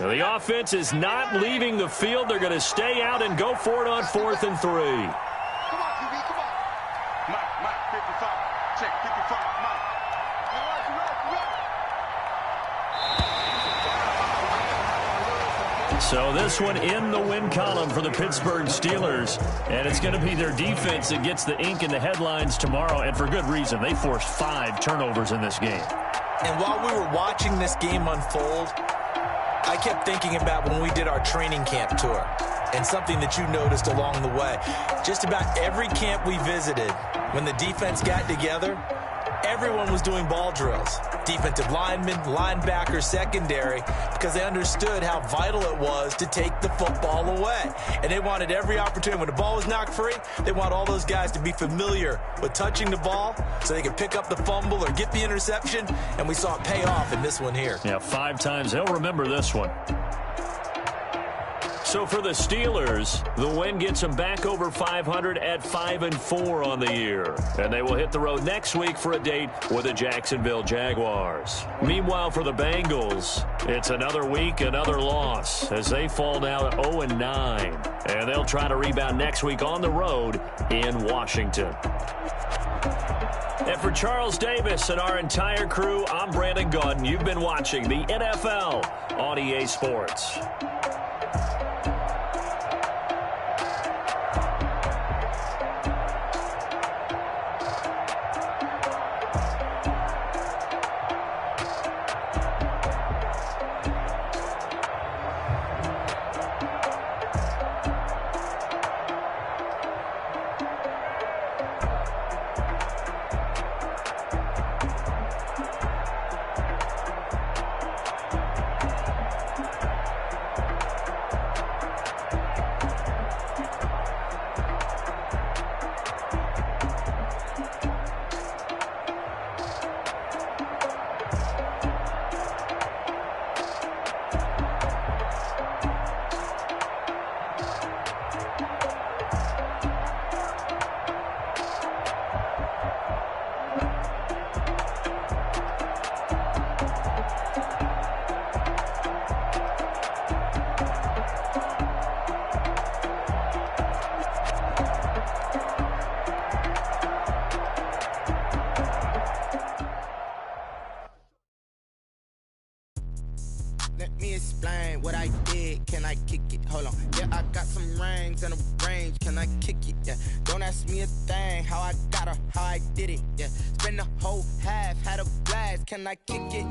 Now, the offense is not leaving the field. They're going to stay out and go for it on 4th and 3. Come on, QB, come on. Mike, 55. Check, 55, Mike. So this one in the win column for the Pittsburgh Steelers, and it's going to be their defense that gets the ink in the headlines tomorrow, and for good reason. They forced 5 turnovers in this game. And while we were watching this game unfold, I kept thinking about when we did our training camp tour and something that you noticed along the way. Just about every camp we visited, when the defense got together, everyone was doing ball drills. Defensive linemen, linebackers, secondary, because they understood how vital it was to take the football away. And they wanted every opportunity. When the ball was knocked free, they want all those guys to be familiar with touching the ball so they could pick up the fumble or get the interception. And we saw it pay off in this one here. Yeah, 5 times. They'll remember this one. So for the Steelers, the win gets them back over 500 at 5-4 on the year. And they will hit the road next week for a date with the Jacksonville Jaguars. Meanwhile, for the Bengals, it's another week, another loss, as they fall now to 0-9. And they'll try to rebound next week on the road in Washington. And for Charles Davis and our entire crew, I'm Brandon Gaudin. You've been watching the NFL on EA Sports. Let me explain what I did. Can I kick it? Hold on. Yeah, I got some rings and a range. Can I kick it? Yeah. Don't ask me a thing. How I got her, how I did it. Yeah. Spend the whole half, had a blast. Can I kick it?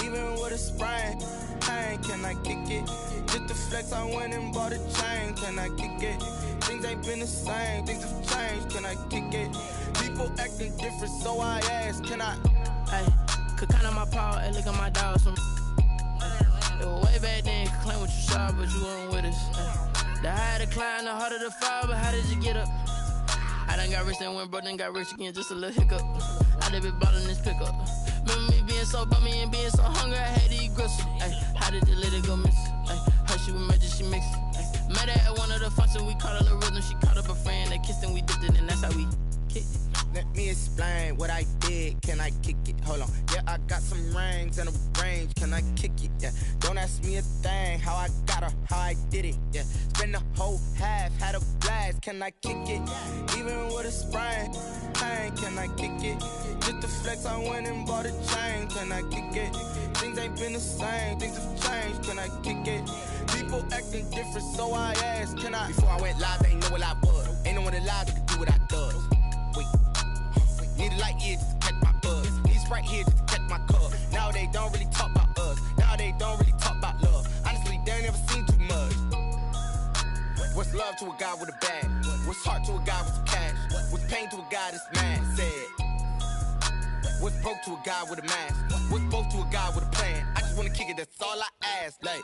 Even with a sprain. Pain, can I kick it? Just the flex, I went and bought a chain. Can I kick it? Things ain't been the same. Things have changed. Can I kick it? People acting different, so I ask. Can I? Hey, could count on my power and look at my dogs from. It was way back then, could claim what you saw, but you weren't with us. The higher the climb, the harder the fall, but how did you get up? I done got rich and went broke, then got rich again, just a little hiccup. I done been ballin' this pickup. Remember me being so bummy and being so hungry, I had to eat gristle. Ay, how did the lady go miss? Ay, her she was magic, she mixed. Ay, met her at one of the functions, we caught a little rhythm. She caught up a friend, they kissed and we dipped it, and that's how we kicked it. Let me explain what I did. Can I kick it? Hold on. Yeah, I got some rings and a range. Can I kick it? Yeah. Don't ask me a thing. How I got her, how I did it. Yeah. Spend the whole half, had a blast. Can I kick it? Even with a sprain. Pain, can I kick it? Just the flex, I went and bought a chain. Can I kick it? Things ain't been the same. Things have changed. Can I kick it? People acting different, so I asked. Can I? Before I went live, they ain't know what I was. Ain't no one alive that could do what I does. Wait. Need a light here just to catch my buzz. Need Sprite here just to catch my cup. Now they don't really talk about us. Now they don't really talk about love. Honestly, they ain't never seen too much. What's love to a guy with a bag? What's heart to a guy with some cash? What's pain to a guy that's mad? Said. What's broke to a guy with a mask? What's both to a guy with a plan? I just wanna kick it, that's all I ask. Like,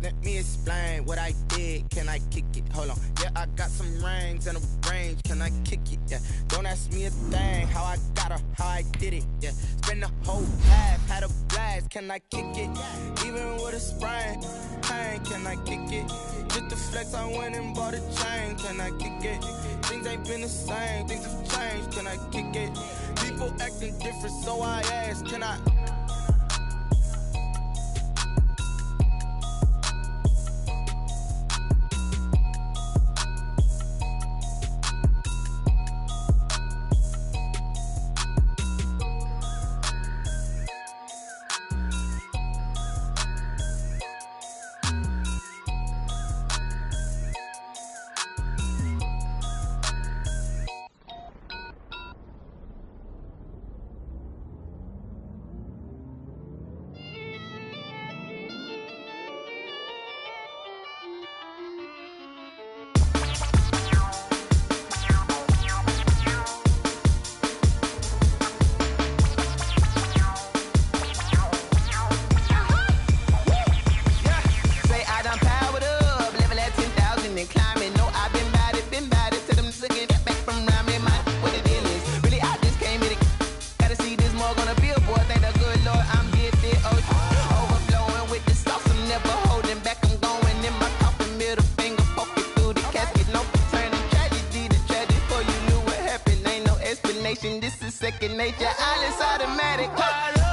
let me explain what I did. Can I kick it? Hold on. Yeah, I got some rings and a range. Can I kick it? Yeah. Don't ask me a thing. How I got her, how I did it. Yeah. Spend the whole half, had a blast. Can I kick it? Even with a sprain. Pain, can I kick it? Just the flex, I went and bought a chain. Can I kick it? Things ain't been the same. Things have changed. Can I kick it? People acting different, so I ask. Can I? is second nature. All is automatic. Caught up.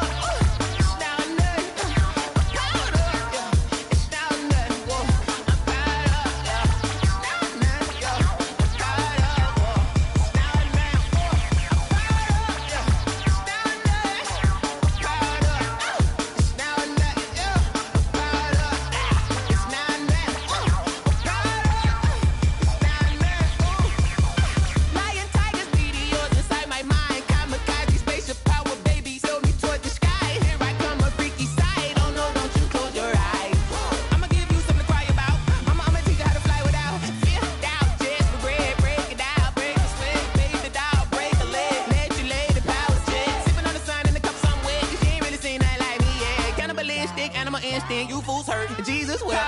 Animal instinct, you fools hurt. Jesus will.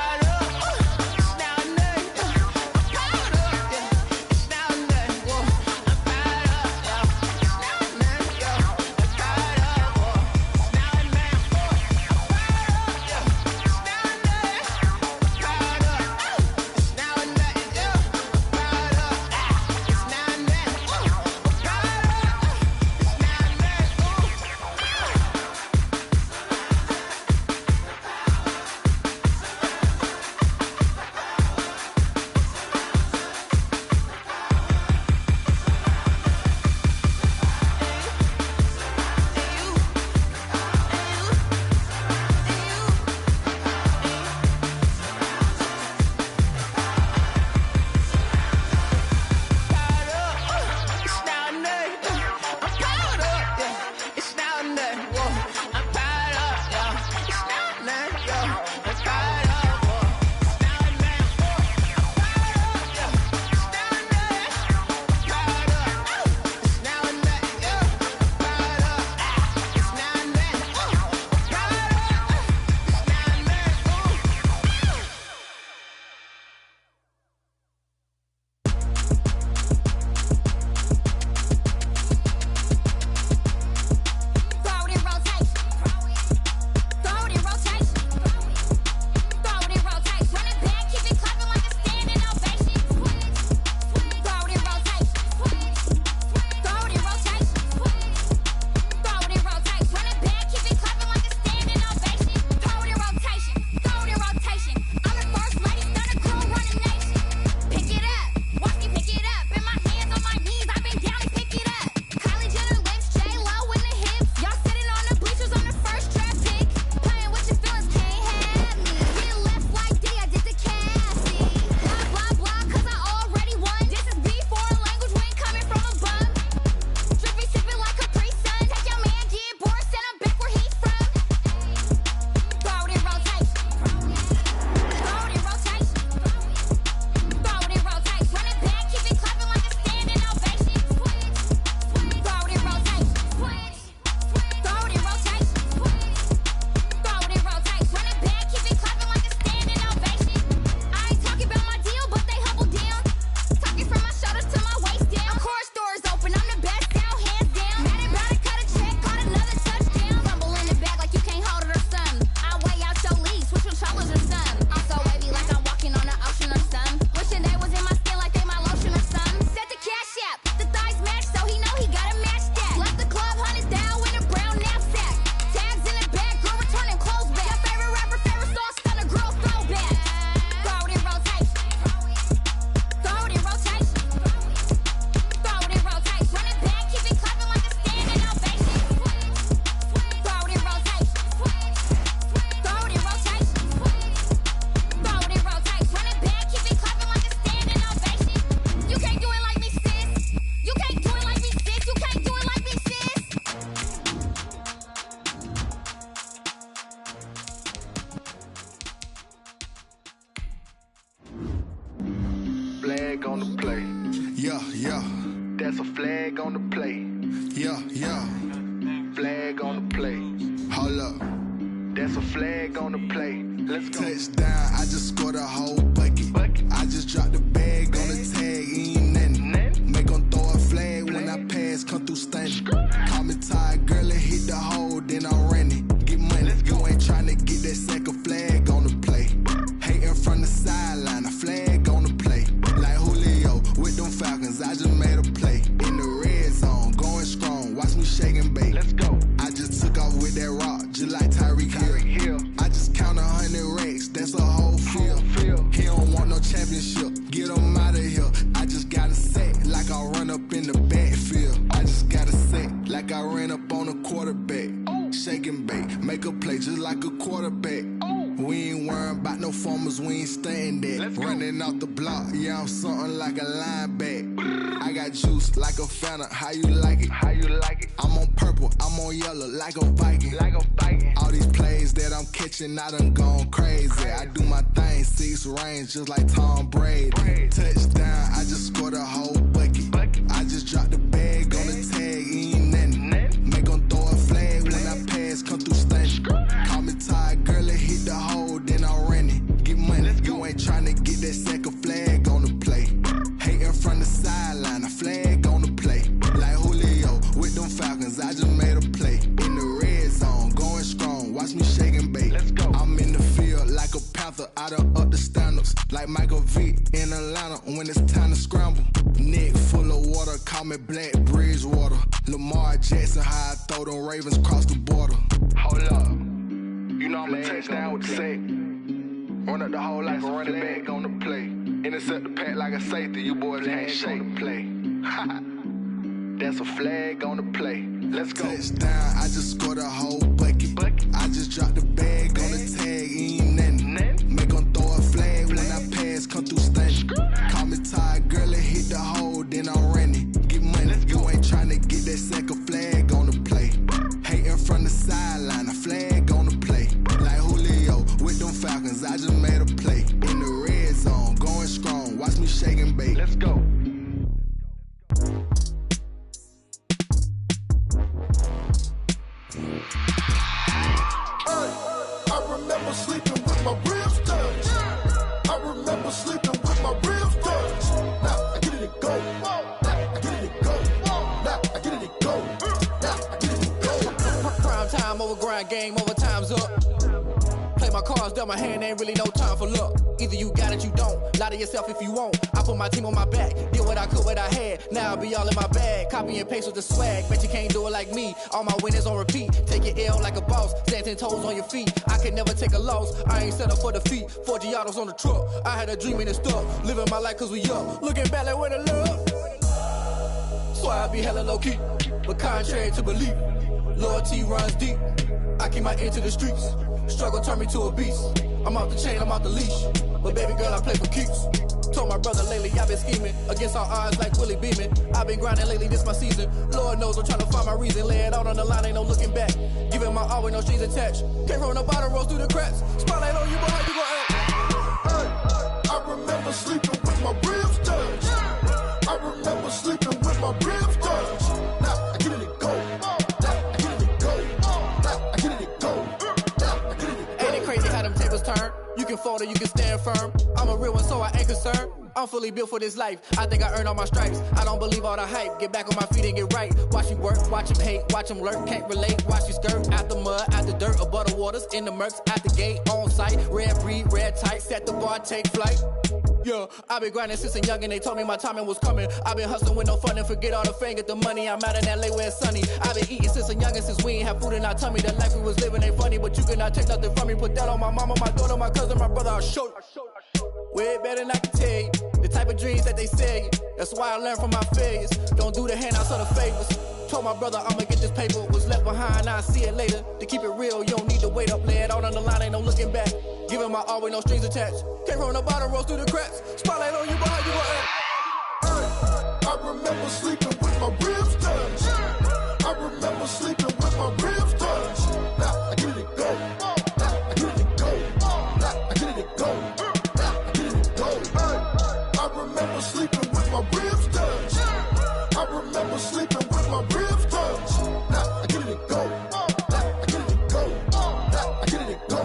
shake and bake. Let's go. I just took off with that rock, just like Tyreek Hill. I just count 100 racks, that's a whole field. He don't want no championship, get him out of here. I just got a set, like I run up in the backfield. I just got a set, like I ran up on a quarterback. Shake and bake, make a play just like a quarterback. We ain't worrying about no formers, we ain't staying there. Running off the block, yeah, I'm something like a linebacker. I got juice like a Fanta, how you like it? How you like it? I'm on purple, I'm on yellow, like a Viking. Like a Viking. All these plays that I'm catching, I done gone crazy. I do my thing, 6 range, just like Tom Brady. Touchdown, I just scored a whole bucket. I just dropped the bag on the tag, ain't nothing. Make 'em throw a flag when I pass, come through stunning. Call me tired, girl, it hit the hole, then I ran it. Get money, you ain't tryna get that second flag on the play. Hating from the sideline, a flag on the play. Like Julio with them Falcons, I just made a play. In the red zone, going strong, watch me shake and bake. Let's go. I'm in the field like a Panther, I done up the standards. Like Michael Vick in Atlanta when it's time to scramble. Neck full of water, call me Black Bridgewater. Lamar Jackson, how I throw them Ravens across the border. Hold up, you know I'm a touchdown with the sack. Run up the whole like a running back on the play. Intercept the pack like a safety, you boys ain't shake the play. That's a flag on the play. Let's go. Touchdown, I just scored a whole bucket. I just dropped the bag on the tag, ain't nothing. Make 'em throw a flag when I pass, come through stunning. Call me tired, girl, it hit the hole, then I ran it. Get money, you ain't tryna get that second flag on the play. Hating from the sideline, a flag on the play. Like Julio with them Falcons, I just made a play. In the red zone, going strong, watch me shake and bake. Let's go. I remember sleeping with my ribs touched. I remember sleeping with my ribs touched. Now I get it to go. Now I get it to go. Now I get it to go. Now I get it to go. Prime time over grind, game over, time's up. Play my cards, dealt my hand, ain't really no time for luck. Either you got it, you don't. Lie to yourself if you won't. I put my team on my back, did what I could, what I had. Now I'll be all in my bag, copy and paste with the swag. Bet you can't do it like me. All my winners on repeat. Take your L like a boss, stand 10 toes on your feet. I can never take a loss. I ain't set up for defeat. 4 Giottos on the truck. I had a dream and it's stuck. Living my life cause we up. Looking back like where the love. So I be hella low key, but contrary to belief, loyalty runs deep. I keep my ear to the streets. Struggle turned me to a beast. I'm off the chain, I'm off the leash. But baby girl, I play for keeps. Told my brother lately, I've been scheming against all odds like Willie Beeman. I've been grinding lately, this my season. Lord knows I'm trying to find my reason. Lay it out on the line, ain't no looking back. Giving my all with no strings attached. Can't roll no bottom, rolls through the cracks. Spotlight on you, but how you gon' act? I remember sleeping with my ribs touched. I remember sleeping with my ribs touched. Now I get it to go. Now I get it to go. Now I get it to go. Now I get it to go. Ain't it crazy how them tables turn? You can fold or you can stand firm. I'm a real one, so I ain't concerned. I'm fully built for this life. I think I earned all my stripes. I don't believe all the hype. Get back on my feet and get right. Watch you work, watch him hate, watch him lurk. Can't relate, watch you skirt. Out the mud, out the dirt, above the waters, in the murks, out the gate, on site. Red breed, red tight, set the bar, take flight. Yeah, I've been grinding since a young and they told me my timing was coming. I've been hustling with no fun and forget all the fame, get the money. I'm out in LA where it's sunny. I've been eating since a young and since we ain't have food in our tummy. The life we was living ain't funny, but you cannot take nothing from me. Put that on my mama, my daughter, my cousin, my brother, I'll show you. Way better than I can tell you. The type of dreams that they sell you. That's why I learned from my failures. Don't do the handouts or the favors. Told my brother I'ma get this paper. Was left behind, I'll see it later. To keep it real, you don't need to wait up. Lay it out on the line, ain't no looking back. Giving my all with no strings attached. Can't roll no bottom, rolls through the cracks. Spotlight on you, but how you gon' act? I remember sleeping with my ribs touched. I remember sleeping with my ribs touched. Now I get it to go. Now I get it to go. Now I get it to go. Now I get it to go. I remember sleeping with my ribs touched. I remember sleeping with my ribs touched. Now I get it to go. Now I get it to go. Now I get it to go.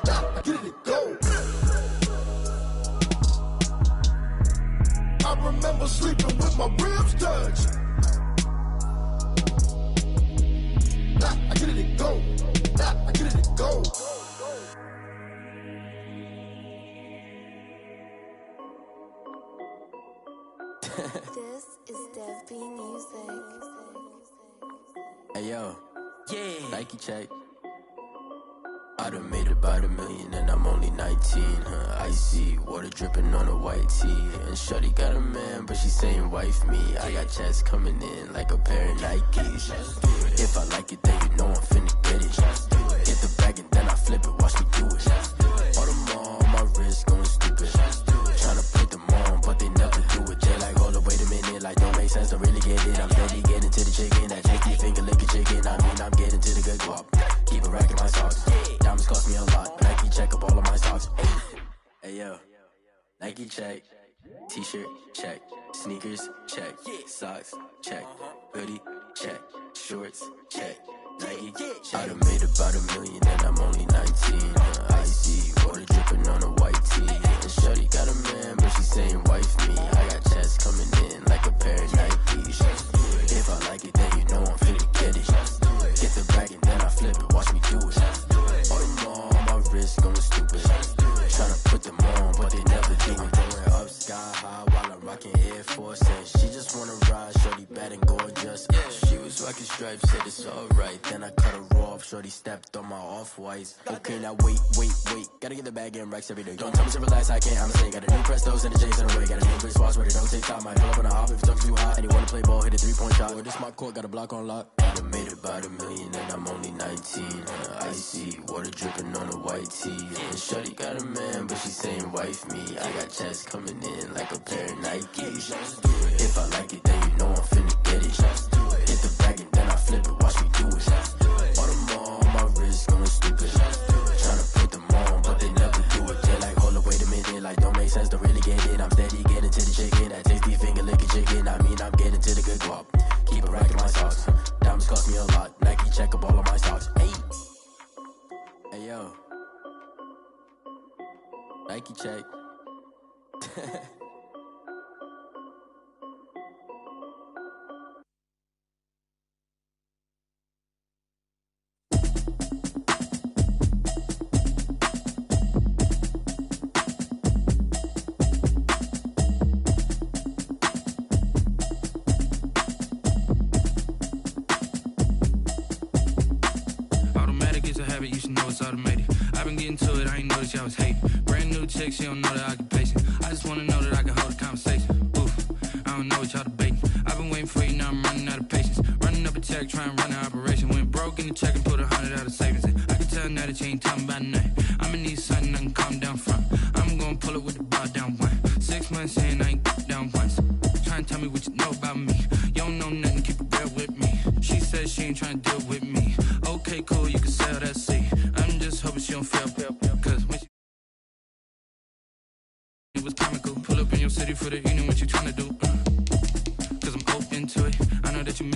Now I get it to go. I remember sleeping with my ribs touched. Hey yo, Nike check. I done made about $1 million and I'm only 19, icy, water dripping on a white tee. And shorty got a man, but she saying wife me. I got checks coming in like a pair of Nikes. If I like it, then you know I'm finna get it. Get the bag and then I flip it, watch me do it. All them on my wrist going stupid. Tryna put them on, but they never do it. They like, hold up, wait a minute, like don't make sense, don't really get it. I'm steady getting to the chicken, that tasty finger licking chicken. I mean, I'm getting to the good guap. Keep a rack in my socks. Diamonds cost me a lot. Nike check up all of my socks. Hey yo, Nike check. T-shirt check. Sneakers check. Socks check. Hoodie check. Shorts check. Nike check. I done made about $1 million and I'm only 19. Icy, water dripping on a white tee. And shorty got a man, but she saying wife me. I got checks coming in like a pair of Nikes. If I like it, then you know I'm finna get it. Get the bag and then I flip it, watch me do it. All them on my wrist going stupid. Tryna put them on, but they never do it. Going up sky high while I'm rocking Air Force. And she just wanna ride, shorty bad and gorgeous. She was rocking stripes, said it's alright. Then I cut her off, shorty stepped on my off-whites. Okay, now wait. Gotta get the bag and racks every day. Don't tell me to relax, I can't, I'm saying. Got a new Prestos and a J's in the way. Got a new Chris Foss where they don't take time. Might pull up on a hop if it's too hot. And you wanna play ball, hit a 3-point shot. Or this my court, got a block on lock. I done made about $1 million and I'm only 19. Icy, water dripping on a white tee. And shorty got a man, but she saying wife me. I got checks coming in like a pair of Nikes. If I like it, then you know I'm finna get it. Hit the bag and then I flip it, watch me do it. All them on my wrist going stupid. Tryna put them on, but they never do it. They like, hold up, wait a minute, like don't make sense, don't really get it. I'm steady getting to the chicken, that tasty finger licking chicken. I mean, I'm getting to the good guap. Keep a rack in my socks. Diamonds cost me a lot. Nike check up all of my socks. Hey yo, Nike check. Habit, you should know it's automated. I've been getting to it, I ain't noticed y'all was hating. Brand new chick, she don't know the occupation. I just wanna know that I can hold a conversation. Oof, I don't know what y'all debating. I've been waiting for you, now I'm running out of patience. Running up a check, trying to run an operation. Went broke in the check and put 100 out of savings in. I can tell now that you ain't talking about nothing. I'ma need something I can calm down from. I'm gonna pull it with the bar down one. 6 months in, I ain't down once. Trying to tell me what you know about me. You don't know nothing, keep it real with me. She said she ain't trying to deal with me. Okay, cool, you can sell that seat. I'm just hoping she don't fail, cause when she it was comical. Pull up in your city for the evening, what you trying to do? Cause I'm open to it. I know that you